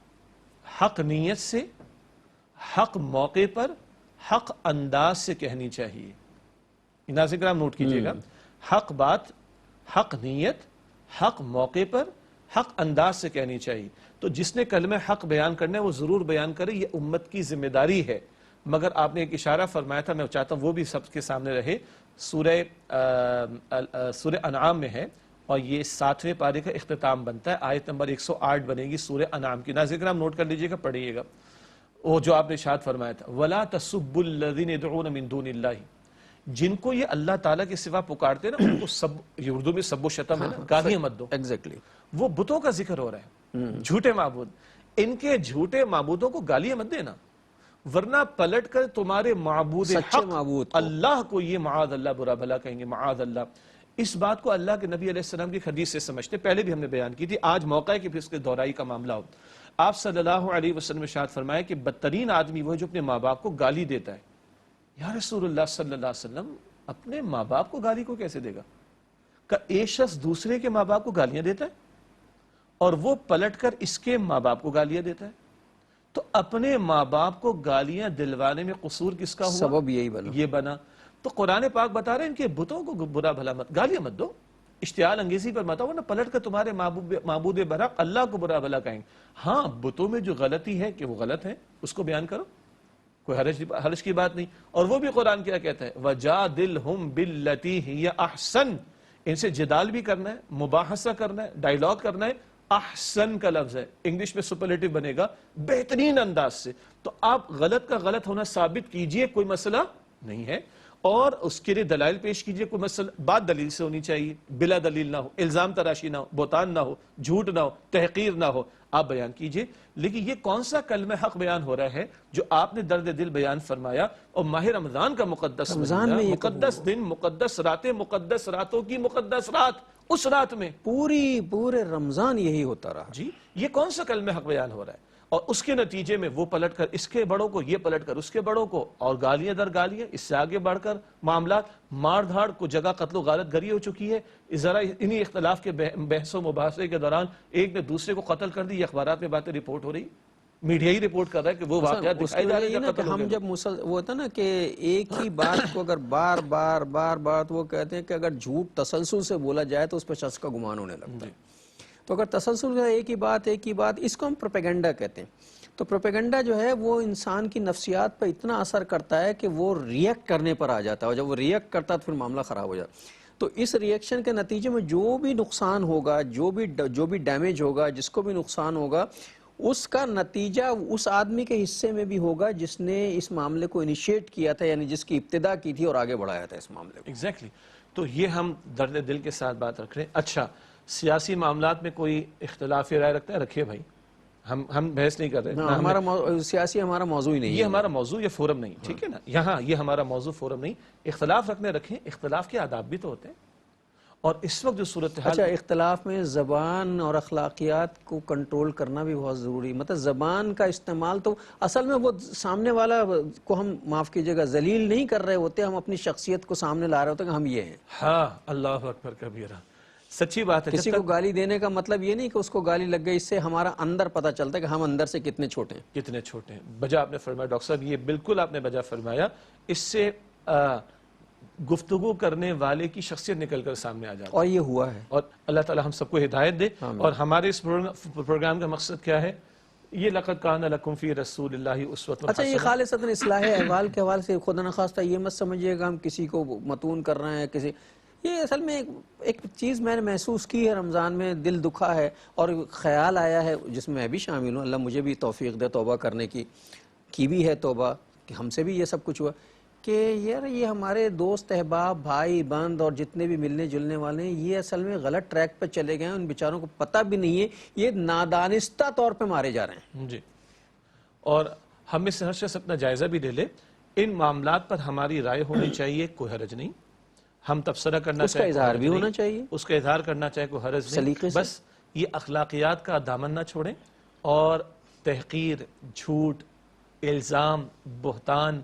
حق نیت سے, حق موقع پر, حق انداز سے کہنی چاہیے. ناظرین کرام نوٹ کیجئے گا, حق بات حق نیت, حق موقع پر, حق انداز سے کہنی چاہیے. تو جس نے کلمہ حق بیان کرنا ہے وہ ضرور بیان کرے, یہ امت کی ذمہ داری ہے. مگر آپ نے ایک اشارہ فرمایا تھا، میں چاہتا ہوں وہ بھی سب کے سامنے رہے. سورہ انعام میں ہے اور یہ 7ویں پارے کا اختتام بنتا ہے، آیت نمبر 108 بنے گی سورہ انعام کی. ناظرین کرام نوٹ کر لیجئے گا، پڑھیے گا وہ جو آپ نے ارشاد فرمایا تھا، وَلَا تَسُبُّوا الَّذِينَ يَدْعُونَ مِن دُونِ اللَّهِ، جن کو یہ اللہ تعالیٰ کے سوا پکارتے ہیں نا، ان کو سب، یہ اردو میں سب و شتم ہے نا، گالیاں مت دو. ایگزیکٹلی. وہ بتوں کا ذکر ہو رہا ہے، جھوٹے معبود، ان کے جھوٹے معبودوں کو گالیاں مت دینا، ورنہ پلٹ کر تمہارے معبود سچے حق معبود کو اللہ کو یہ معاذ اللہ برا بھلا کہیں گے، معاذ اللہ. اس بات کو اللہ کے نبی علیہ السلام کی حدیث سے سمجھتے، پہلے بھی ہم نے بیان کی تھی، آج موقع ہے کہ پھر اس کے دہرائی کا معاملہ ہو. آپ صلی اللہ علیہ وسلم ارشاد فرمائے کہ بدترین آدمی وہ ہے جو اپنے ماں باپ کو گالی دیتا ہے. یا رسول اللہ صلی اللہ علیہ وسلم، اپنے ماں باپ کو گالی کو کیسے دے گا؟ کہ ایک شخص دوسرے کے ماں باپ کو گالیاں دیتا ہے اور وہ پلٹ کر اس کے ماں باپ کو گالیاں دیتا ہے، تو اپنے ماں باپ کو گالیاں دلوانے میں قصور کس کا ہوا؟ سبب یہی بنا. یہ بنا. تو قرآن پاک بتا رہے ہیں ان کے بتوں کو برا بھلا مت، گالیاں مت دو، اشتعال انگیزی پر مت آؤ، نہ پلٹ کر تمہارے معبود برحق اللہ کو برا بھلا کہیں گے. ہاں بتوں میں جو غلطی ہے کہ وہ غلط ہے اس کو بیان کرو، کوئی حرج کی بات نہیں. اور وہ بھی قرآن کیا کہتا ہے، وَجَادِلْهُمْ بِالَّتِي هِيَ أَحْسَنُ، ان سے جدال بھی کرنا ہے، مباحثہ کرنا ہے، ڈائیلاگ کرنا ہے. احسن کا لفظ ہے، انگلش میں سپرلیٹو بنے گا بہترین انداز سے. تو آپ غلط کا غلط ہونا ثابت کیجئے، کوئی مسئلہ نہیں ہے، اور اس کے لیے دلائل پیش کیجئے. کوئی مسئلہ بات دلیل سے ہونی چاہیے، بلا دلیل نہ ہو، الزام تراشی نہ ہو، بہتان نہ ہو، جھوٹ نہ ہو، تحقیر نہ ہو، آپ بیان کیجئے. لیکن یہ کون سا کلمہ حق بیان ہو رہا ہے جو آپ نے درد دل بیان فرمایا، اور ماہ رمضان کا مقدس رمضان مہینہ، میں یہ مقدس دن، مقدس راتیں، مقدس راتوں کی مقدس رات، اس رات میں پورے رمضان یہی ہوتا رہا. جی یہ کون سا کلمہ حق بیان ہو رہا ہے، اور اس کے نتیجے میں وہ پلٹ کر اس کے بڑوں کو، یہ پلٹ کر اس کے بڑوں کو، اور گالیاں در گالیاں. اس سے آگے بڑھ کر معاملات مار دھاڑ کو جگہ قتل و غارت گری ہو چکی ہے. ذرا انہی اختلاف کے بحث و مباحثے کے دوران ایک نے دوسرے کو قتل کر دی، یہ اخبارات میں باتیں رپورٹ ہو رہی، میڈیا ہی رپورٹ کر رہا ہے کہ وہ واقعات اس کی دکھائی جا وجہ رہے یہ ہیں نا کہ کہ قتل ہو ہم گئے. جب وہ ہوتا نا کہ ایک ہی بات کو اگر بار بار تو وہ کہتے ہیں کہ اگر جھوٹ تسلسل سے بولا جائے تو اس پہ شخص کا گمان ہونے لگتا ہے. تو اگر تسلسل سے ایک ہی بات، اس کو ہم پروپیگنڈا کہتے ہیں. تو پروپیگنڈا جو ہے وہ انسان کی نفسیات پر اتنا اثر کرتا ہے کہ وہ ریئیکٹ کرنے پر آ جاتا ہے، اور جب وہ ریئیکٹ کرتا ہے تو پھر معاملہ خراب ہو جاتا ہے. تو اس ریئیکشن کے نتیجے میں جو بھی نقصان ہوگا، جو بھی ڈیمیج ہوگا، جس کو بھی نقصان ہوگا، اس کا نتیجہ اس آدمی کے حصے میں بھی ہوگا جس نے اس معاملے کو انیشیٹ کیا تھا، یعنی جس کی ابتدا کی تھی اور آگے بڑھایا تھا اس معاملے کو. ایگزیکٹلی. تو یہ ہم درد دل کے ساتھ بات رکھ رہے ہیں. اچھا سیاسی معاملات میں کوئی اختلاف رائے رکھتا ہے، رکھیے بھائی، ہم بحث نہیں کر رہے. نہ ہمارا سیاسی ہمارا موضوع ہی نہیں ہے، یہ ہمارا موضوع، یہ فورم نہیں، ٹھیک ہے نا، یہاں یہ ہمارا موضوع فورم نہیں. اختلاف رکھنے رکھیں، اختلاف کے آداب بھی تو ہوتے ہیں. اور اس وقت جو صورتحال، اچھا اختلاف میں زبان اور اخلاقیات کو کنٹرول کرنا بھی بہت ضروری. مطلب زبان کا استعمال تو اصل میں وہ سامنے والا کو ہم معاف کیجئے گا ذلیل نہیں کر رہے ہوتے، ہم اپنی شخصیت کو سامنے لا رہے ہوتے کہ ہم یہ ہیں. ہاں اللہ اکبر کبیرہ، سچی بات ہے. کسی کو گالی دینے کا مطلب یہ نہیں کہ اس کو گالی لگ گئی، اس سے ہمارا اندر پتہ چلتا ہے کہ ہم اندر سے کتنے چھوٹے ہیں، کتنے چھوٹے ہیں. بجا آپ نے فرمایا ڈاکٹر صاحب، یہ بالکل آپ نے بجا فرمایا. اس سے گفتگو کرنے والے کی شخصیت نکل کر سامنے آ جاتی ہے، اور یہ ہوا ہے. اور اللہ تعالی ہم سب کو ہدایت دے. اور ہمارے اس پروگرام کا مقصد کیا ہے؟ یہ لقد کان لکم فی رسول اللہ اسوۃ اچھا یہ خالصتاً اصلاح احوال کے حوالے سے خدا نخواستہ یہ مت سمجھیے گا ہم کسی کو متون کر رہے ہیں کسی. یہ اصل میں ایک چیز میں نے محسوس کی ہے رمضان میں، دل دکھا ہے اور خیال آیا ہے جس میں بھی شامل ہوں، اللہ مجھے بھی توفیق دے توبہ کرنے کی بھی ہے توبہ کہ ہم سے بھی یہ سب کچھ ہوا، کہ یار یہ ہمارے دوست احباب بھائی بند اور جتنے بھی ملنے جلنے والے ہیں یہ اصل میں غلط ٹریک پہ چلے گئے ہیں، ان بیچاروں کو پتہ بھی نہیں ہے، یہ نادانستہ طور پہ مارے جا رہے ہیں. جی. اور ہم اس سے ہر شخص اپنا جائزہ بھی لے لے. ان معاملات پر ہماری رائے ہونی چاہیے، کوئی حرج نہیں. ہم تبصرہ کرنا اس کا اظہار بھی ہونا چاہیے، اس کا اظہار کرنا چاہے، کوئی حرج نہیں. سلیقے سے. بس یہ اخلاقیات کا دامن نہ چھوڑیں، اور تحقیر، جھوٹ، الزام، بہتان،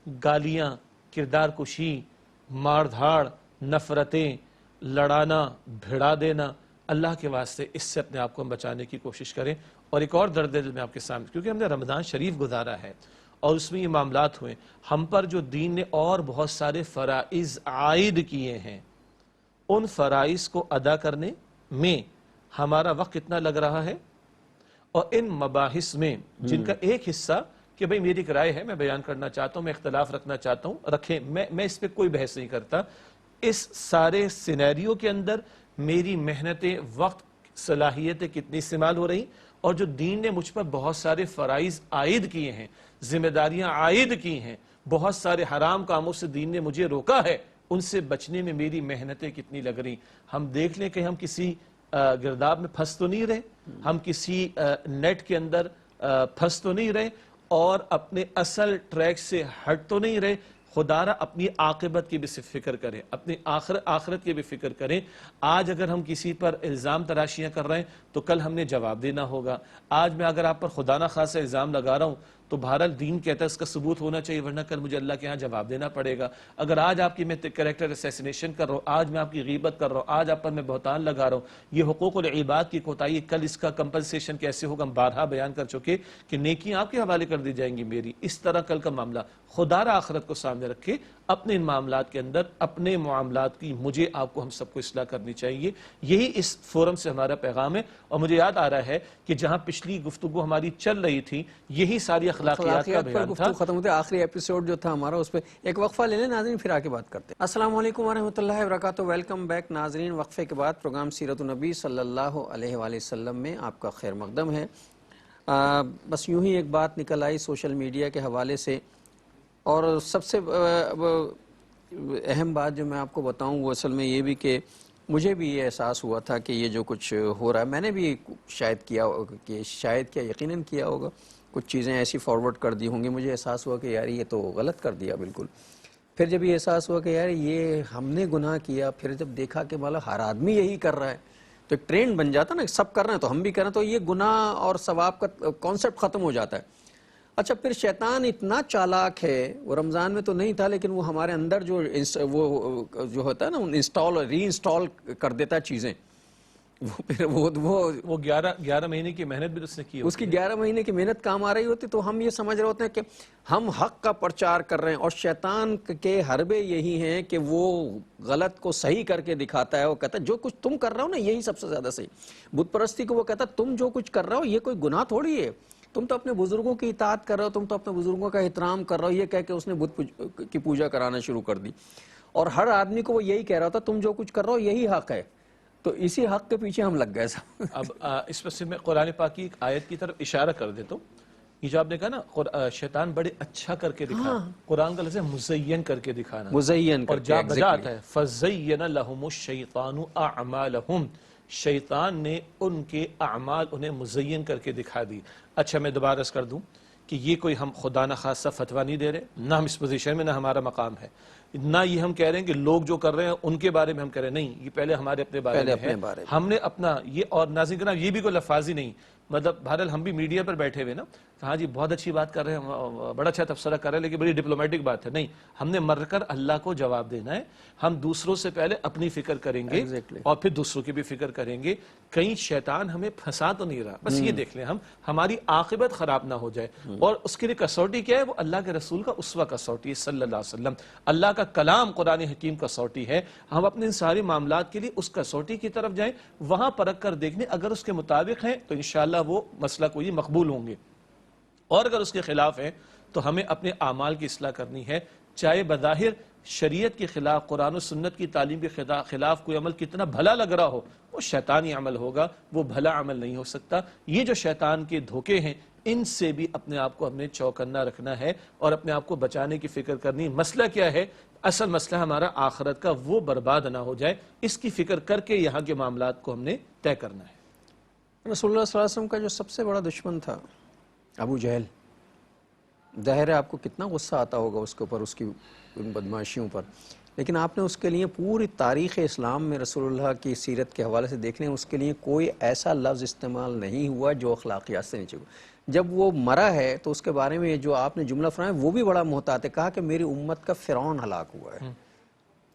گالیاں، کردار کشی، مار دھاڑ، نفرتیں، لڑانا، بھڑا دینا، اللہ کے واسطے اس سے اپنے آپ کو ہم بچانے کی کوشش کریں. اور ایک اور درد دل میں آپ کے سامنے، کیونکہ ہم نے رمضان شریف گزارا ہے اور اس میں یہ معاملات ہوئے، ہم پر جو دین نے اور بہت سارے فرائض عائد کیے ہیں، ان فرائض کو ادا کرنے میں ہمارا وقت کتنا لگ رہا ہے، اور ان مباحث میں جن کا ایک حصہ کہ بھئی میری ایک رائے ہے، میں بیان کرنا چاہتا ہوں، میں اختلاف رکھنا چاہتا ہوں، رکھیں، میں اس پہ کوئی بحث نہیں کرتا۔ اس سارے سینیریو کے اندر میری محنتیں، وقت، صلاحیتیں کتنی استعمال ہو رہی، اور جو دین نے مجھ پر بہت سارے فرائض عائد کیے ہیں، ذمہ داریاں عائد کی ہیں، بہت سارے حرام کاموں سے دین نے مجھے روکا ہے، ان سے بچنے میں میری محنتیں کتنی لگ رہی۔ ہم دیکھ لیں کہ ہم کسی گرداب میں پھنس تو نہیں رہے، ہم کسی نیٹ کے اندر پھنس تو نہیں رہے، اور اپنے اصل ٹریک سے ہٹ تو نہیں رہے۔ خدا را اپنی عاقبت کی بھی فکر کریں، اپنی آخرت کی بھی فکر کریں۔ آج اگر ہم کسی پر الزام تراشیاں کر رہے ہیں تو کل ہم نے جواب دینا ہوگا۔ آج میں اگر آپ پر خدا نہ خواستہ الزام لگا رہا ہوں تو بہرحال دین کہتا ہے اس کا ثبوت ہونا چاہیے، ورنہ کل مجھے اللہ کے ہاں جواب دینا پڑے گا۔ اگر آج آپ کی میں کریکٹر اسیسینیشن کر رہا ہوں، آج میں آپ کی غیبت کر رہا ہوں، آج آپ پر میں بہتان لگا رہا ہوں، یہ حقوق العباد کی کوتاہی، کل اس کا کمپنسیشن کیسے ہوگا؟ ہم بارہا بیان کر چکے کہ نیکیاں آپ کے حوالے کر دی جائیں گی میری، اس طرح کل کا معاملہ۔ خدا را آخرت کو سامنے رکھے، اپنے ان معاملات کے اندر، اپنے معاملات کی مجھے آپ کو ہم سب کو اصلاح کرنی چاہیے۔ یہی اس فورم سے ہمارا پیغام ہے۔ اور مجھے یاد آ رہا ہے کہ جہاں پچھلی گفتگو ہماری چل رہی تھی، یہی ساری اخلاقیات کا پر بیان تھا۔ گفتگو ختم ہوتے، آخری ایپیسوڈ جو تھا ہمارا اس پہ ایک وقفہ لے لیں ناظرین، پھر آگے بات کرتے ہیں۔ السلام علیکم ورحمۃ اللہ وبرکاتہ، ویلکم بیک ناظرین۔ وقفے کے بعد پروگرام سیرت النبی صلی اللہ علیہ وآلہ وسلم میں آپ کا خیر مقدم ہے۔ بس یوں ہی ایک بات نکل آئی سوشل میڈیا کے حوالے سے، اور سب سے اہم بات جو میں آپ کو بتاؤں وہ اصل میں یہ بھی کہ مجھے بھی یہ احساس ہوا تھا کہ یہ جو کچھ ہو رہا ہے، میں نے بھی شاید کیا یقیناً کیا ہوگا، کچھ چیزیں ایسی فارورڈ کر دی ہوں گی، مجھے احساس ہوا کہ یار یہ تو غلط کر دیا بالکل۔ پھر جب یہ احساس ہوا کہ یار یہ ہم نے گناہ کیا، پھر جب دیکھا کہ والا ہر آدمی یہی کر رہا ہے تو ایک ٹرینڈ بن جاتا نا، سب کر رہے ہیں تو ہم بھی کر رہے ہیں، تو یہ گناہ اور ثواب کا کانسیپٹ ختم ہو جاتا ہے۔ اچھا، پھر شیطان اتنا چالاک ہے، وہ رمضان میں تو نہیں تھا لیکن وہ ہمارے اندر جو ہوتا ہے نا انسٹال ری انسٹال کر دیتا ہے چیزیں، وہ پھر وہ 11 مہینے کی محنت بھی اس نے کی اس کی 11 مہینے کی محنت کام آ رہی ہوتی، تو ہم یہ سمجھ رہے ہوتے ہیں کہ ہم حق کا پرچار کر رہے ہیں، اور شیطان کے حربے یہی ہیں کہ وہ غلط کو صحیح کر کے دکھاتا ہے۔ وہ کہتا ہے جو کچھ تم کر رہے ہو نا یہی سب سے زیادہ صحیح۔ بت پرستی کو وہ کہتا ہے تم جو کچھ کر رہے ہو یہ کوئی گناہ تھوڑی ہے، تم تو اپنے بزرگوں کی اطاعت کر رہے ہو، تم تو اپنے بزرگوں کا احترام کر رہے ہو، یہ کہہ کے اس نے بت کی پوجا کرانا شروع کر دی، اور ہر آدمی کو وہ یہی کہہ رہا تھا تم جو کچھ کر رہے ہو یہی حق ہے، تو اسی حق کے پیچھے ہم لگ گئے سب۔ اب اس پر سے میں قرآن پاک کی ایک آیت کی طرف اشارہ کر دیتا ہوں۔ یہ جو آپ نے کہا نا شیطان بڑے اچھا کر کے دکھا، قرآن کا لفظ ہے مزین کر کے دکھانا، مزین اور کر کے جا بجاتا ہے فَزَيَّنَ لَهُمُ الشَّيْطَانُ أَعْمَالَهُمْ، شیطان نے ان کے اعمال انہیں مزین کر کے دکھا دی۔ اچھا میں دوبارہ عرض کر دوں کہ یہ کوئی ہم خدا نہ خاصہ فتویٰ نہیں دے رہے، نہ ہم اس پوزیشن میں، نہ ہمارا مقام ہے، نہ یہ ہم کہہ رہے ہیں کہ لوگ جو کر رہے ہیں ان کے بارے میں ہم کہہ رہے ہیں، نہیں، یہ پہلے ہمارے اپنے بارے میں ہے، ہم نے اپنا یہ، اور ناظرین کرام یہ بھی کوئی لفاظی نہیں، مطلب بہرحال ہم بھی میڈیا پر بیٹھے ہوئے نا، ہاں جی بہت اچھی بات کر رہے ہیں، بڑا اچھا تبصرہ کر رہے ہیں، لیکن بڑی ڈپلومیٹک بات ہے، نہیں، ہم نے مر کر اللہ کو جواب دینا ہے، ہم دوسروں سے پہلے اپنی فکر کریں گے اور پھر دوسروں کی بھی فکر کریں گے، کہیں شیطان ہمیں پھنسا تو نہیں رہا، بس یہ دیکھ لیں ہماری عاقبت خراب نہ ہو جائے، اور اس کے لیے کسوٹی کیا ہے؟ وہ اللہ کے رسول کا اسوہ کسوٹی ہے صلی اللہ علیہ وسلم، اللہ کا کلام قرآن حکیم کسوٹی ہے، ہم اپنے ان سارے معاملات کے لیے اس کسوٹی کی طرف جائیں، وہاں پرکھ کر دیکھیں، اگر اس کے مطابق ہیں تو انشاءاللہ وہ مسئلہ کوئی مقبول ہوں گے، اور اگر اس کے خلاف ہیں تو ہمیں اپنے اعمال کی اصلاح کرنی ہے، چاہے بظاہر شریعت کے خلاف، قرآن و سنت کی تعلیم کے خلاف کوئی عمل کتنا بھلا لگ رہا ہو، وہ شیطانی عمل ہوگا، وہ بھلا عمل نہیں ہو سکتا۔ یہ جو شیطان کے دھوکے ہیں ان سے بھی اپنے آپ کو ہم نے چوکنا رکھنا ہے اور اپنے آپ کو بچانے کی فکر کرنی۔ مسئلہ کیا ہے؟ اصل مسئلہ ہمارا آخرت کا، وہ برباد نہ ہو جائے، اس کی فکر کر کے یہاں کے معاملات کو ہم نے طے کرنا ہے۔ رسول اللہ صلی اللہ علیہ وسلم کا جو سب سے بڑا دشمن تھا ابو جہل، ظاہر ہے آپ کو کتنا غصہ آتا ہوگا اس کے اوپر، اس کی ان بدمعاشیوں پر، لیکن آپ نے اس کے لیے پوری تاریخ اسلام میں رسول اللہ کی سیرت کے حوالے سے دیکھ لیں، اس کے لیے کوئی ایسا لفظ استعمال نہیں ہوا جو اخلاقیات سے نیچے ہوا۔ جب وہ مرا ہے تو اس کے بارے میں جو آپ نے جملہ فرمایا وہ بھی بڑا محتاط ہے، کہا کہ میری امت کا فرعون ہلاک ہوا ہے،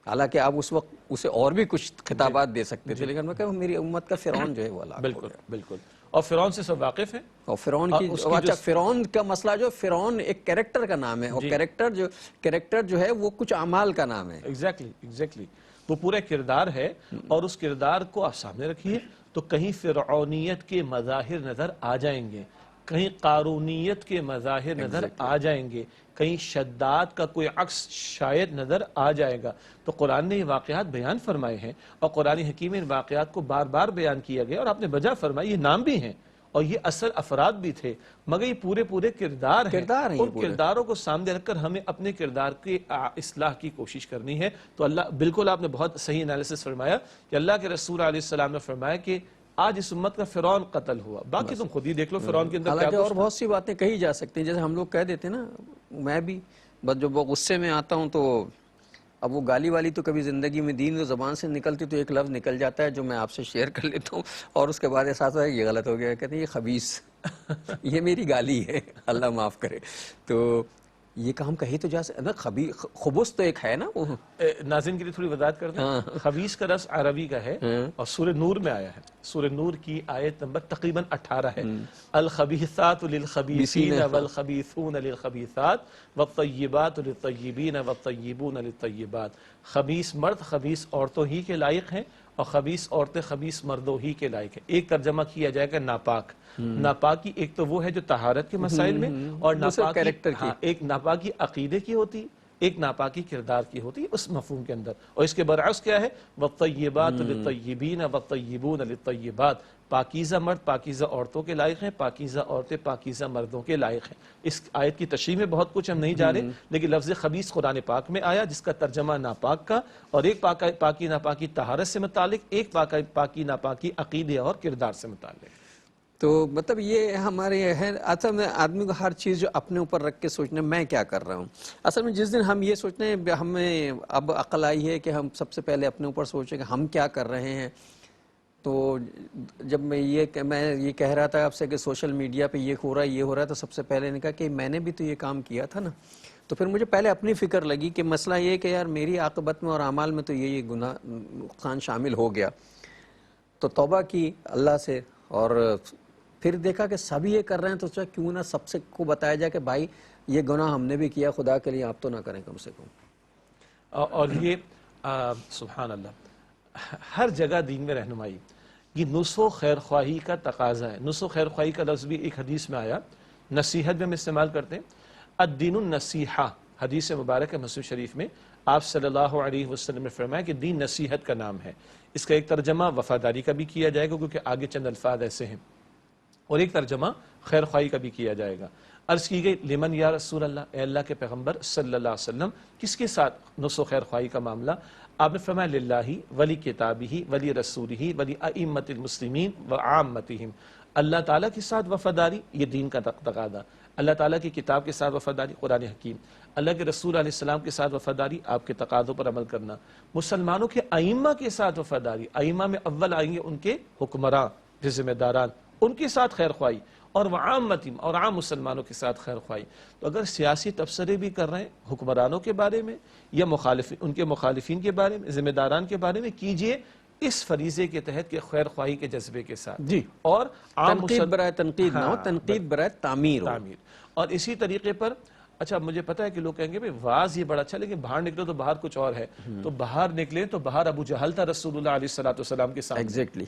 حالانکہ آپ اس وقت اسے اور بھی کچھ خطابات دے سکتے تھے، لیکن میں کہا میری امت کا فرعون جو ہے وہ ہلاک ہو بالکل گیا۔ بالکل، اور فرعون سے سب واقف ہیں، اور فرعون کی اچھا فرعون کا مسئلہ جو فرعون ایک کریکٹر کا نام ہے، اور کریکٹر جو ہے وہ کچھ اعمال کا نام ہے۔ ایگزیکٹلی وہ پورا کردار ہے، اور اس کردار کو آپ سامنے رکھیے تو کہیں فرعونیت کے مظاہر نظر آ جائیں گے، کہیں قارونیت کے مظاہر نظر آ جائیں گے، کہیں شداد کا کوئی عکس شاید نظر آ جائے گا، تو قرآن نے یہ واقعات بیان فرمائے ہیں، اور قرآن حکیم ان واقعات کو بار بار بیان کیا گیا، اور آپ نے بجا فرمائی، یہ نام بھی ہیں اور یہ اصل افراد بھی تھے، مگر یہ پورے کردار ہیں۔ ان کرداروں کو سامنے رکھ کر ہمیں اپنے کردار کی اصلاح کی کوشش کرنی ہے۔ تو اللہ، بالکل آپ نے بہت صحیح انالیسس فرمایا کہ اللہ کے رسول علیہ السلام نے فرمایا کہ آج اس امت کا فرعون قتل ہوا، باقی تم خود ہی دیکھ لو فرعون کے اندر کیا حالانکہ اور بہت سی باتیں کہی جا سکتی ہیں، جیسے ہم لوگ کہہ دیتے ہیں نا، میں بھی بس جب وہ غصے میں آتا ہوں تو اب وہ گالی والی تو کبھی زندگی میں دین و زبان سے نکلتی تو ایک لفظ نکل جاتا ہے جو میں آپ سے شیئر کر لیتا ہوں، اور اس کے بعد احساس ہوتا ہے یہ غلط ہو گیا، کہتے ہیں یہ خبیث یہ میری گالی ہے، اللہ معاف کرے۔ تو یہ کام کہی تو جا سکتا خبث تو ایک ہے نا وہ۔ ناظرین کے لیے تھوڑی وضاحت کر دیں، خبیث کا لفظ عربی کا ہے اور سورہ نور میں آیا ہے، سورہ نور کی آیت نمبر تقریباً 18 ہے۔ الخبیثات للخبیثین والخبیثون للخبیثات والطیبات للطیبین والطیبون للطیبات۔ خبیث مرد خبیث عورتوں ہی کے لائق ہیں، اور خبیث عورتیں خبیث مردوں ہی کے لائق ہیں۔ ایک ترجمہ کیا جائے گا ناپاک۔ ناپاکی ایک تو وہ ہے جو طہارت کے مسائل میں، اور ایک ناپاکی عقیدے کی ہوتی، ایک ناپاکی کردار کی ہوتی ہے اس مفہوم کے اندر، اور اس کے برعکس کیا ہے، وَالطَّيِّبَاتُ لِلطَّيِّبِينَ وَالطَّيِّبُونَ لِلطَّيِّبَاتِ۔ پاکیزہ مرد پاکیزہ عورتوں کے لائق ہیں، پاکیزہ عورتیں پاکیزہ مردوں کے لائق ہیں۔ اس آیت کی تشریح میں بہت کچھ ہم نہیں جا رہے، لیکن لفظ خبیث قرآن پاک میں آیا جس کا ترجمہ ناپاک کا، اور ایک پاکی ناپاکی طہارت سے متعلق، ایک پاکی ناپاکی عقیدے اور کردار سے متعلق۔ تو مطلب یہ ہمارے ہے، اصل میں آدمی کو ہر چیز جو اپنے اوپر رکھ کے سوچنا میں کیا کر رہا ہوں۔ اصل میں جس دن ہم یہ سوچتے ہیں، ہمیں اب عقل آئی ہے کہ ہم سب سے پہلے اپنے اوپر سوچیں کہ ہم کیا کر رہے ہیں، تو جب میں یہ کہہ رہا تھا آپ سے کہ سوشل میڈیا پہ یہ ہو رہا ہے تو سب سے پہلے نے کہا کہ میں نے بھی تو یہ کام کیا تھا نا، تو پھر مجھے پہلے اپنی فکر لگی کہ مسئلہ یہ کہ یار میری عاقبت میں اور اعمال میں تو یہ گناہ نقصان شامل ہو گیا، تو توبہ کی اللہ سے، اور پھر دیکھا کہ سب یہ کر رہے ہیں تو کیوں نہ سب سے کو بتایا جائے کہ بھائی یہ گناہ ہم نے بھی کیا، خدا کے لیے آپ تو نہ کریں کم سے کم۔ اور یہ سبحان اللہ، ہر جگہ دین میں رہنمائی، یہ نصح و خیر خواہی کا تقاضا ہے۔ نصح و خیر خواہی کا لفظ بھی ایک حدیث میں آیا، نصیحت میں ہم استعمال کرتے ہیں، الدین النصیحہ، حدیث مبارک ہے مسلم شریف میں، آپ صلی اللہ علیہ وسلم نے فرمایا کہ دین نصیحت کا نام ہے۔ اس کا ایک ترجمہ وفاداری کا بھی کیا جائے گا کیونکہ آگے چند الفاظ ایسے ہیں، اور ایک ترجمہ خیر خواہی کا بھی کیا جائے گا۔ عرض کی گئی لمن یا رسول اللہ، اے اللہ کے پیغمبر صلی اللہ علیہ وسلم، کس کے ساتھ نصح و خیر خواہی کا معاملہ؟ آپ نے فرمایا للہ ولی کتابہ ولی رسولہ ولی ائمۃ المسلمین وعامتہم، اللہ تعالیٰ کے ساتھ وفاداری، یہ دین کا تقاضا، اللہ تعالیٰ کی کتاب کے ساتھ وفاداری قرآن حکیم، اللہ کے رسول علیہ السلام کے ساتھ وفاداری، آپ کے تقاضوں پر عمل کرنا، مسلمانوں کے ائمہ کے ساتھ وفاداری، ائمہ میں اول آئیں گے ان کے حکمراں، ذمہ داران، ان کے ساتھ خیر خواہی، اور وعامتہم، اور عام مسلمانوں کے ساتھ خیر خواہی۔ تو اگر سیاسی تبصرے بھی کر رہے ہیں حکمرانوں کے بارے میں یا ان کے مخالفین کے بارے میں، ذمہ داران کے بارے میں، کیجئے اس فریضے کے تحت کہ خیر خواہی کے جذبے کے ساتھ، جی، اور عام تنقید برائے تنقید نہ ہو، تنقید برائے تعمیر ہو۔ اور اسی طریقے پر، اچھا مجھے پتا ہے کہ لوگ کہیں گے بھئی واز یہ بڑا اچھا، لیکن باہر نکلو تو باہر کچھ اور ہے، تو باہر نکلے تو باہر ابو جہل تھا رسول اللہ علیہ السلام کے سامنے، ایگزیکٹلی،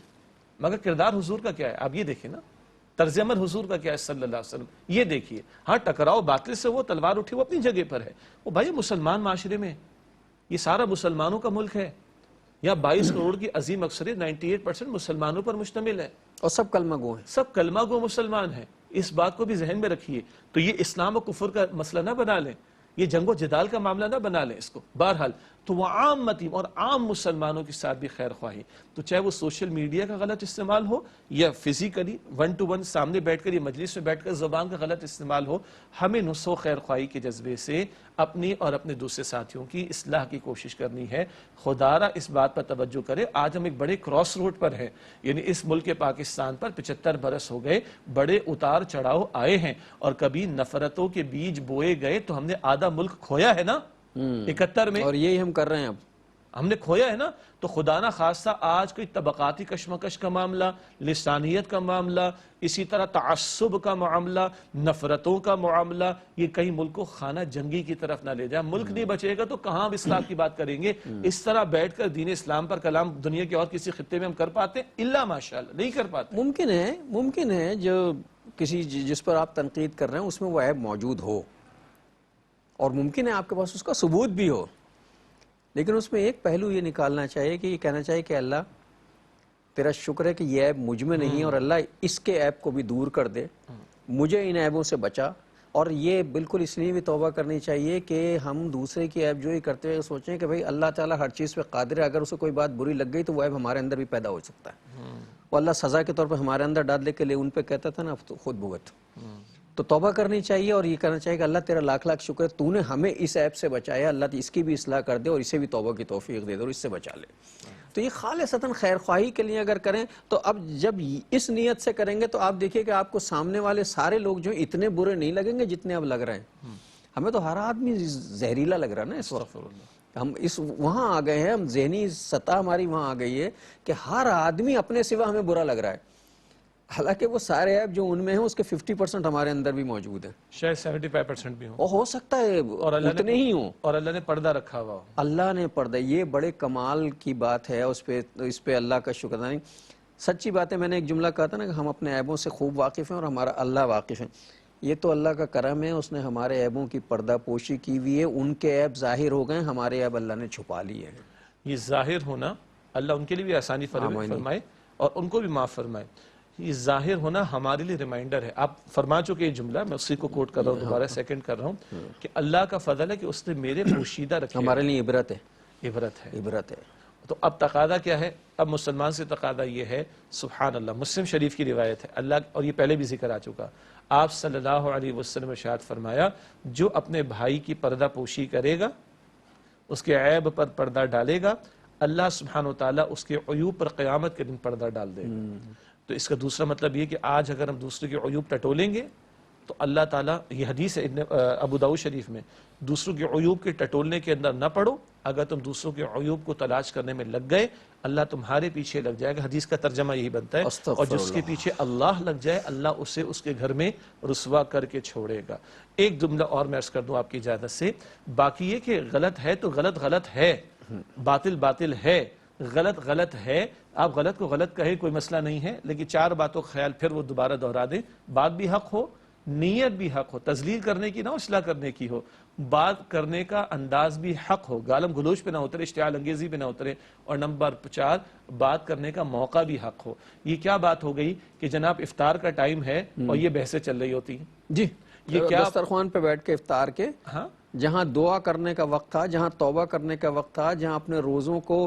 مگر کردار حضور کا کیا ہے آپ یہ دیکھیں نا، طرز عمل حضور کا کیا ہے صلی اللہ علیہ وسلم، یہ دیکھیے۔ ہاں ٹکراؤ باطل سے، وہ تلوار اٹھی، وہ اپنی جگہ پر ہے، وہ بھائی مسلمان معاشرے میں یہ سارا مسلمانوں کا ملک ہے، یا 22 کروڑ کی عظیم اکثریت 98% مسلمانوں پر مشتمل ہے، اور سب کلمہ گو ہیں، سب کلمہ گو مسلمان ہیں، اس بات کو بھی ذہن میں رکھیے۔ تو یہ اسلام و کفر کا مسئلہ نہ بنا لیں، یہ جنگ و جدال کا معاملہ نہ بنا لیں اس کو۔ بہرحال تو وہ عام متیم اور عام مسلمانوں کے ساتھ بھی خیر خواہی، تو چاہے وہ سوشل میڈیا کا غلط استعمال ہو یا فزیکلی 1 to 1 سامنے بیٹھ کر یا مجلس میں بیٹھ کر زبان کا غلط استعمال ہو، ہمیں نصح و خیر خواہی کے جذبے سے اپنی اور اپنے دوسرے ساتھیوں کی اصلاح کی کوشش کرنی ہے۔ خدا را اس بات پر توجہ کرے، آج ہم ایک بڑے کراس روڈ پر ہیں، یعنی اس ملک پاکستان پر 75 برس ہو گئے، بڑے اتار چڑھاؤ آئے ہیں، اور کبھی نفرتوں کے بیج بوئے گئے تو ہم نے آدھا ملک کھویا ہے نا 71 میں، اور یہی ہم کر رہے ہیں اب۔ ہم نے کھویا ہے نا. تو خدا نہ خواستہ آج کوئی طبقاتی کشمکش کا معاملہ, لسانیت کا معاملہ, اسی طرح تعصب کا معاملہ, نفرتوں کا معاملہ, یہ کئی ملک کو خانہ جنگی کی طرف نہ لے جائے. ملک نہیں بچے گا تو کہاں ہم اصلاح کی بات کریں گے؟ اس طرح بیٹھ کر دین اسلام پر کلام دنیا کے اور کسی خطے میں ہم کر پاتے ہیں؟ الا ماشاءاللہ نہیں کر پاتے. ممکن ہے جو کسی جس پر آپ تنقید کر رہے ہیں اس میں وہ عیب موجود ہو, اور ممکن ہے آپ کے پاس اس کا ثبوت بھی ہو, لیکن اس میں ایک پہلو یہ نکالنا چاہیے کہ یہ کہنا چاہیے کہ اللہ تیرا شکر ہے کہ یہ عیب مجھ میں نہیں, اور اللہ اس کے عیب کو بھی دور کر دے, مجھے ان عیبوں سے بچا. اور یہ بالکل اس لیے بھی توبہ کرنی چاہیے کہ ہم دوسرے کی عیب جوئی کرتے ہوئے سوچیں کہ بھئی اللہ تعالیٰ ہر چیز پہ قادر ہے, اگر اسے کوئی بات بری لگ گئی تو وہ عیب ہمارے اندر بھی پیدا ہو سکتا ہے. وہ اللہ سزا کے طور پہ ہمارے اندر ڈالنے کے لیے ان پہ کہتا تھا نا خود بھگت. تو توبہ کرنی چاہیے اور یہ کہنا چاہیے کہ اللہ تیرا لاکھ لاکھ شکر ہے, تو نے ہمیں اس عیب سے بچایا, اللہ اس کی بھی اصلاح کر دے اور اسے بھی توبہ کی توفیق دے دے اور اس سے بچا لے. تو یہ خالصتاً خیر خواہی کے لیے اگر کریں تو اب جب اس نیت سے کریں گے تو آپ دیکھیے کہ آپ کو سامنے والے سارے لوگ جو اتنے برے نہیں لگیں گے جتنے اب لگ رہے ہیں. ہمیں تو ہر آدمی زہریلا لگ رہا ہے نا اس وقت. ہم وہاں آ گئے ہیں, ہم ذہنی سطح ہماری وہاں آ گئی ہے کہ ہر آدمی اپنے سوا ہمیں برا لگ رہا ہے, حالانکہ وہ سارے عیب جو ان میں ہیں اس کے 50% ہمارے اندر بھی موجود ہیں, شاید 75% بھی ہوں, ہو سکتا ہے اتنے ہی ہوں. اور اللہ نے پردہ رکھا ہوا ہو. اللہ نے پردہ, یہ بڑے کمال کی بات ہے, اس پہ اللہ کا شکر نہیں. سچی بات ہے, میں نے ایک جملہ کہا تھا نا کہ ہم اپنے عیبوں سے خوب واقف ہیں اور ہمارا اللہ واقف ہے. یہ تو اللہ کا کرم ہے, اس نے ہمارے عیبوں کی پردہ پوشی کی ہوئی ہے. ان کے عیب ظاہر ہو گئے, ہمارے عیب اللہ نے چھپا لیے ہیں. یہ ظاہر ہونا اللہ ان کے لیے بھی آسانی فرمائے اور ان کو بھی معاف فرمائے. یہ ظاہر ہونا ہمارے لیے ریمائنڈر ہے. آپ فرما چکے یہ جملہ, میں اسی کو کوٹ کر رہا ہوں, دوبارہ سیکنڈ کر رہا ہوں کہ اللہ کا فضل ہے کہ اس نے میرے پوشیدہ رکھے. ہمارے لیے عبرت ہے, عبرت ہے. تو اب تقاضا کیا ہے؟ اب مسلمان سے تقاضا یہ ہے, سبحان اللہ, مسلم شریف کی روایت ہے اللہ, اور یہ پہلے بھی ذکر آ چکا, آپ صلی اللہ علیہ وسلم ارشاد فرمایا, جو اپنے بھائی کی پردہ پوشی کرے گا, اس کے عیب پر پردہ ڈالے گا, اللہ سبحانہ وتعالیٰ اس کے عیوب پر قیامت کے دن پردہ ڈال دے گا. تو اس کا دوسرا مطلب یہ کہ آج اگر ہم دوسرے کے عیوب ٹٹولیں گے تو اللہ تعالیٰ, یہ حدیث ہے ابو داؤد شریف میں, دوسروں کے عیوب کے ٹٹولنے کے اندر نہ پڑو, اگر تم دوسروں کے عیوب کو تلاش کرنے میں لگ گئے اللہ تمہارے پیچھے لگ جائے گا. حدیث کا ترجمہ یہی بنتا ہے, اور جس کے پیچھے اللہ لگ جائے اللہ اسے اس کے گھر میں رسوا کر کے چھوڑے گا. ایک جملہ اور میں عرض کر دوں آپ کی اجازت سے, باقی یہ کہ غلط ہے تو غلط ہے, باطل ہے, غلط ہے. آپ غلط کو غلط کہے کوئی مسئلہ نہیں ہے, لیکن 4 باتوں کا خیال پھر وہ دوبارہ دہرا دیں. بات بھی حق ہو, نیت بھی حق ہو, تذلیل کرنے کی نہ اصلاح کرنے کی ہو, بات کرنے کا انداز بھی حق ہو, گالم گلوچ پہ نہ اترے, اشتعال انگیزی پہ نہ اترے, اور نمبر 4 بات کرنے کا موقع بھی حق ہو. یہ کیا بات ہو گئی کہ جناب افطار کا ٹائم ہے اور یہ بحثیں چل رہی ہوتی ہیں. جی, یہ کیا دسترخوان پہ بیٹھ کے افطار کے, ہاں, جہاں دعا کرنے کا وقت تھا, جہاں توبہ کرنے کا وقت تھا, جہاں اپنے روزوں کو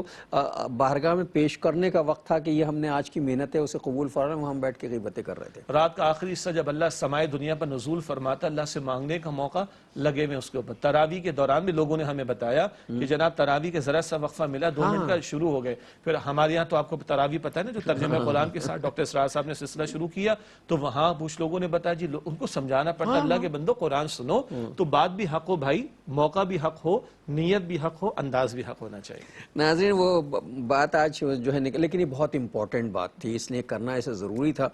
بارگاہ میں پیش کرنے کا وقت تھا کہ یہ ہم نے آج کی محنت ہے اسے قبول فرمائے, وہاں ہم بیٹھ کے غیبتیں کر رہے تھے. رات کا آخری حصہ جب اللہ سمائے دنیا پر نزول فرماتا, اللہ سے مانگنے کا موقع لگے میں اس کے اوپر. تراویح کے دوران بھی لوگوں نے ہمیں بتایا کہ جناب تراویح کے ذرا سا وقفہ ملا, 2 منٹ کا شروع ہو گئے. پھر ہمارے یہاں تو آپ کو تراویح پتہ ہے نا, جو ترجمہ قرآن کے ساتھ ڈاکٹر اسرار صاحب نے سلسلہ شروع کیا, تو وہاں کچھ لوگوں نے بتایا جی ان کو سمجھانا پڑتا, اللہ کے بندو قرآن سنو. تو بات بھی حق ہو بھائی, موقع بھی حق ہو, نیت بھی حق ہو, انداز بھی حق ہونا چاہیے. ناظرین, وہ بات آج جو ہے لیکن یہ بہت امپورٹنٹ بات تھی, اس لیے کرنا اسے ضروری تھا.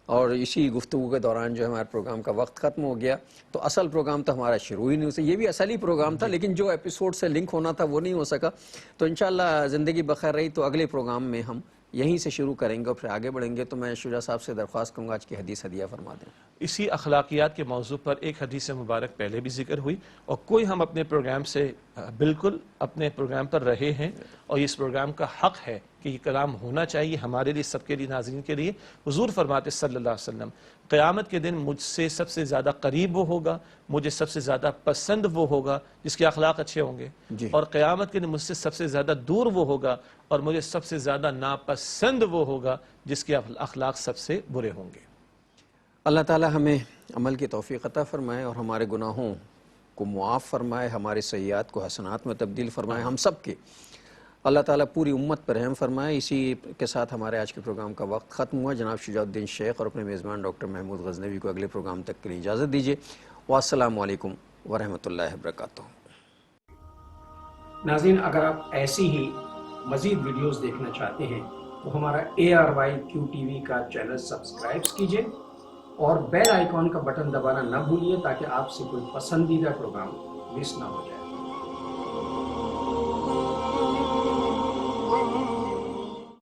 اور اسی گفتگو کے دوران جو ہے ہمارے پروگرام کا وقت ختم ہو گیا. تو اصل پروگرام تو ہمارا شروع ہی نہیں ہو سکا, یہ بھی اصل ہی پروگرام تھا, لیکن جو ایپیسوڈ سے لنک ہونا تھا وہ نہیں ہو سکا. تو انشاءاللہ زندگی بخیر رہی تو اگلے پروگرام میں ہم یہیں سے شروع کریں گے اور پھر آگے بڑھیں گے. تو میں شجاع صاحب سے درخواست کروں گا آج کی حدیث ہدیہ فرما دیں. اسی اخلاقیات کے موضوع پر ایک حدیث مبارک پہلے بھی ذکر ہوئی, اور کوئی ہم اپنے پروگرام سے بالکل اپنے پروگرام پر رہے ہیں, اور اس پروگرام کا حق ہے کہ یہ کلام ہونا چاہیے ہمارے لیے, سب کے لیے, ناظرین کے لیے. حضور فرماتے صلی اللہ علیہ وسلم, قیامت کے دن مجھ سے سب سے زیادہ قریب وہ ہوگا, مجھے سب سے زیادہ پسند وہ ہوگا جس کے اخلاق اچھے ہوں گے, اور قیامت کے دن مجھ سے سب سے زیادہ دور وہ ہوگا, اور مجھے سب سے زیادہ ناپسند وہ ہوگا جس کے اخلاق سب سے برے ہوں گے. اللہ تعالی ہمیں عمل کی توفیق عطا فرمائے اور ہمارے گناہوں کو معاف فرمائے, ہمارے سیئات کو حسنات میں تبدیل فرمائے, ہم سب کے. اللہ تعالیٰ پوری امت پر رحم فرمائے. اسی کے ساتھ ہمارے آج کے پروگرام کا وقت ختم ہوا. جناب شجاع الدین شیخ اور اپنے میزبان ڈاکٹر محمود غزنوی کو اگلے پروگرام تک کے لیے اجازت دیجیے. والسلام علیکم ورحمۃ اللہ وبرکاتہ. ناظرین، اگر آپ ایسی ہی مزید ویڈیوز دیکھنا چاہتے ہیں تو ہمارا ARYQ TV کا چینل سبسکرائب کیجئے اور بیل آئیکن کا بٹن دبانا نہ بھولیے تاکہ آپ سے کوئی پسندیدہ پروگرام مس نہ ہو جائے۔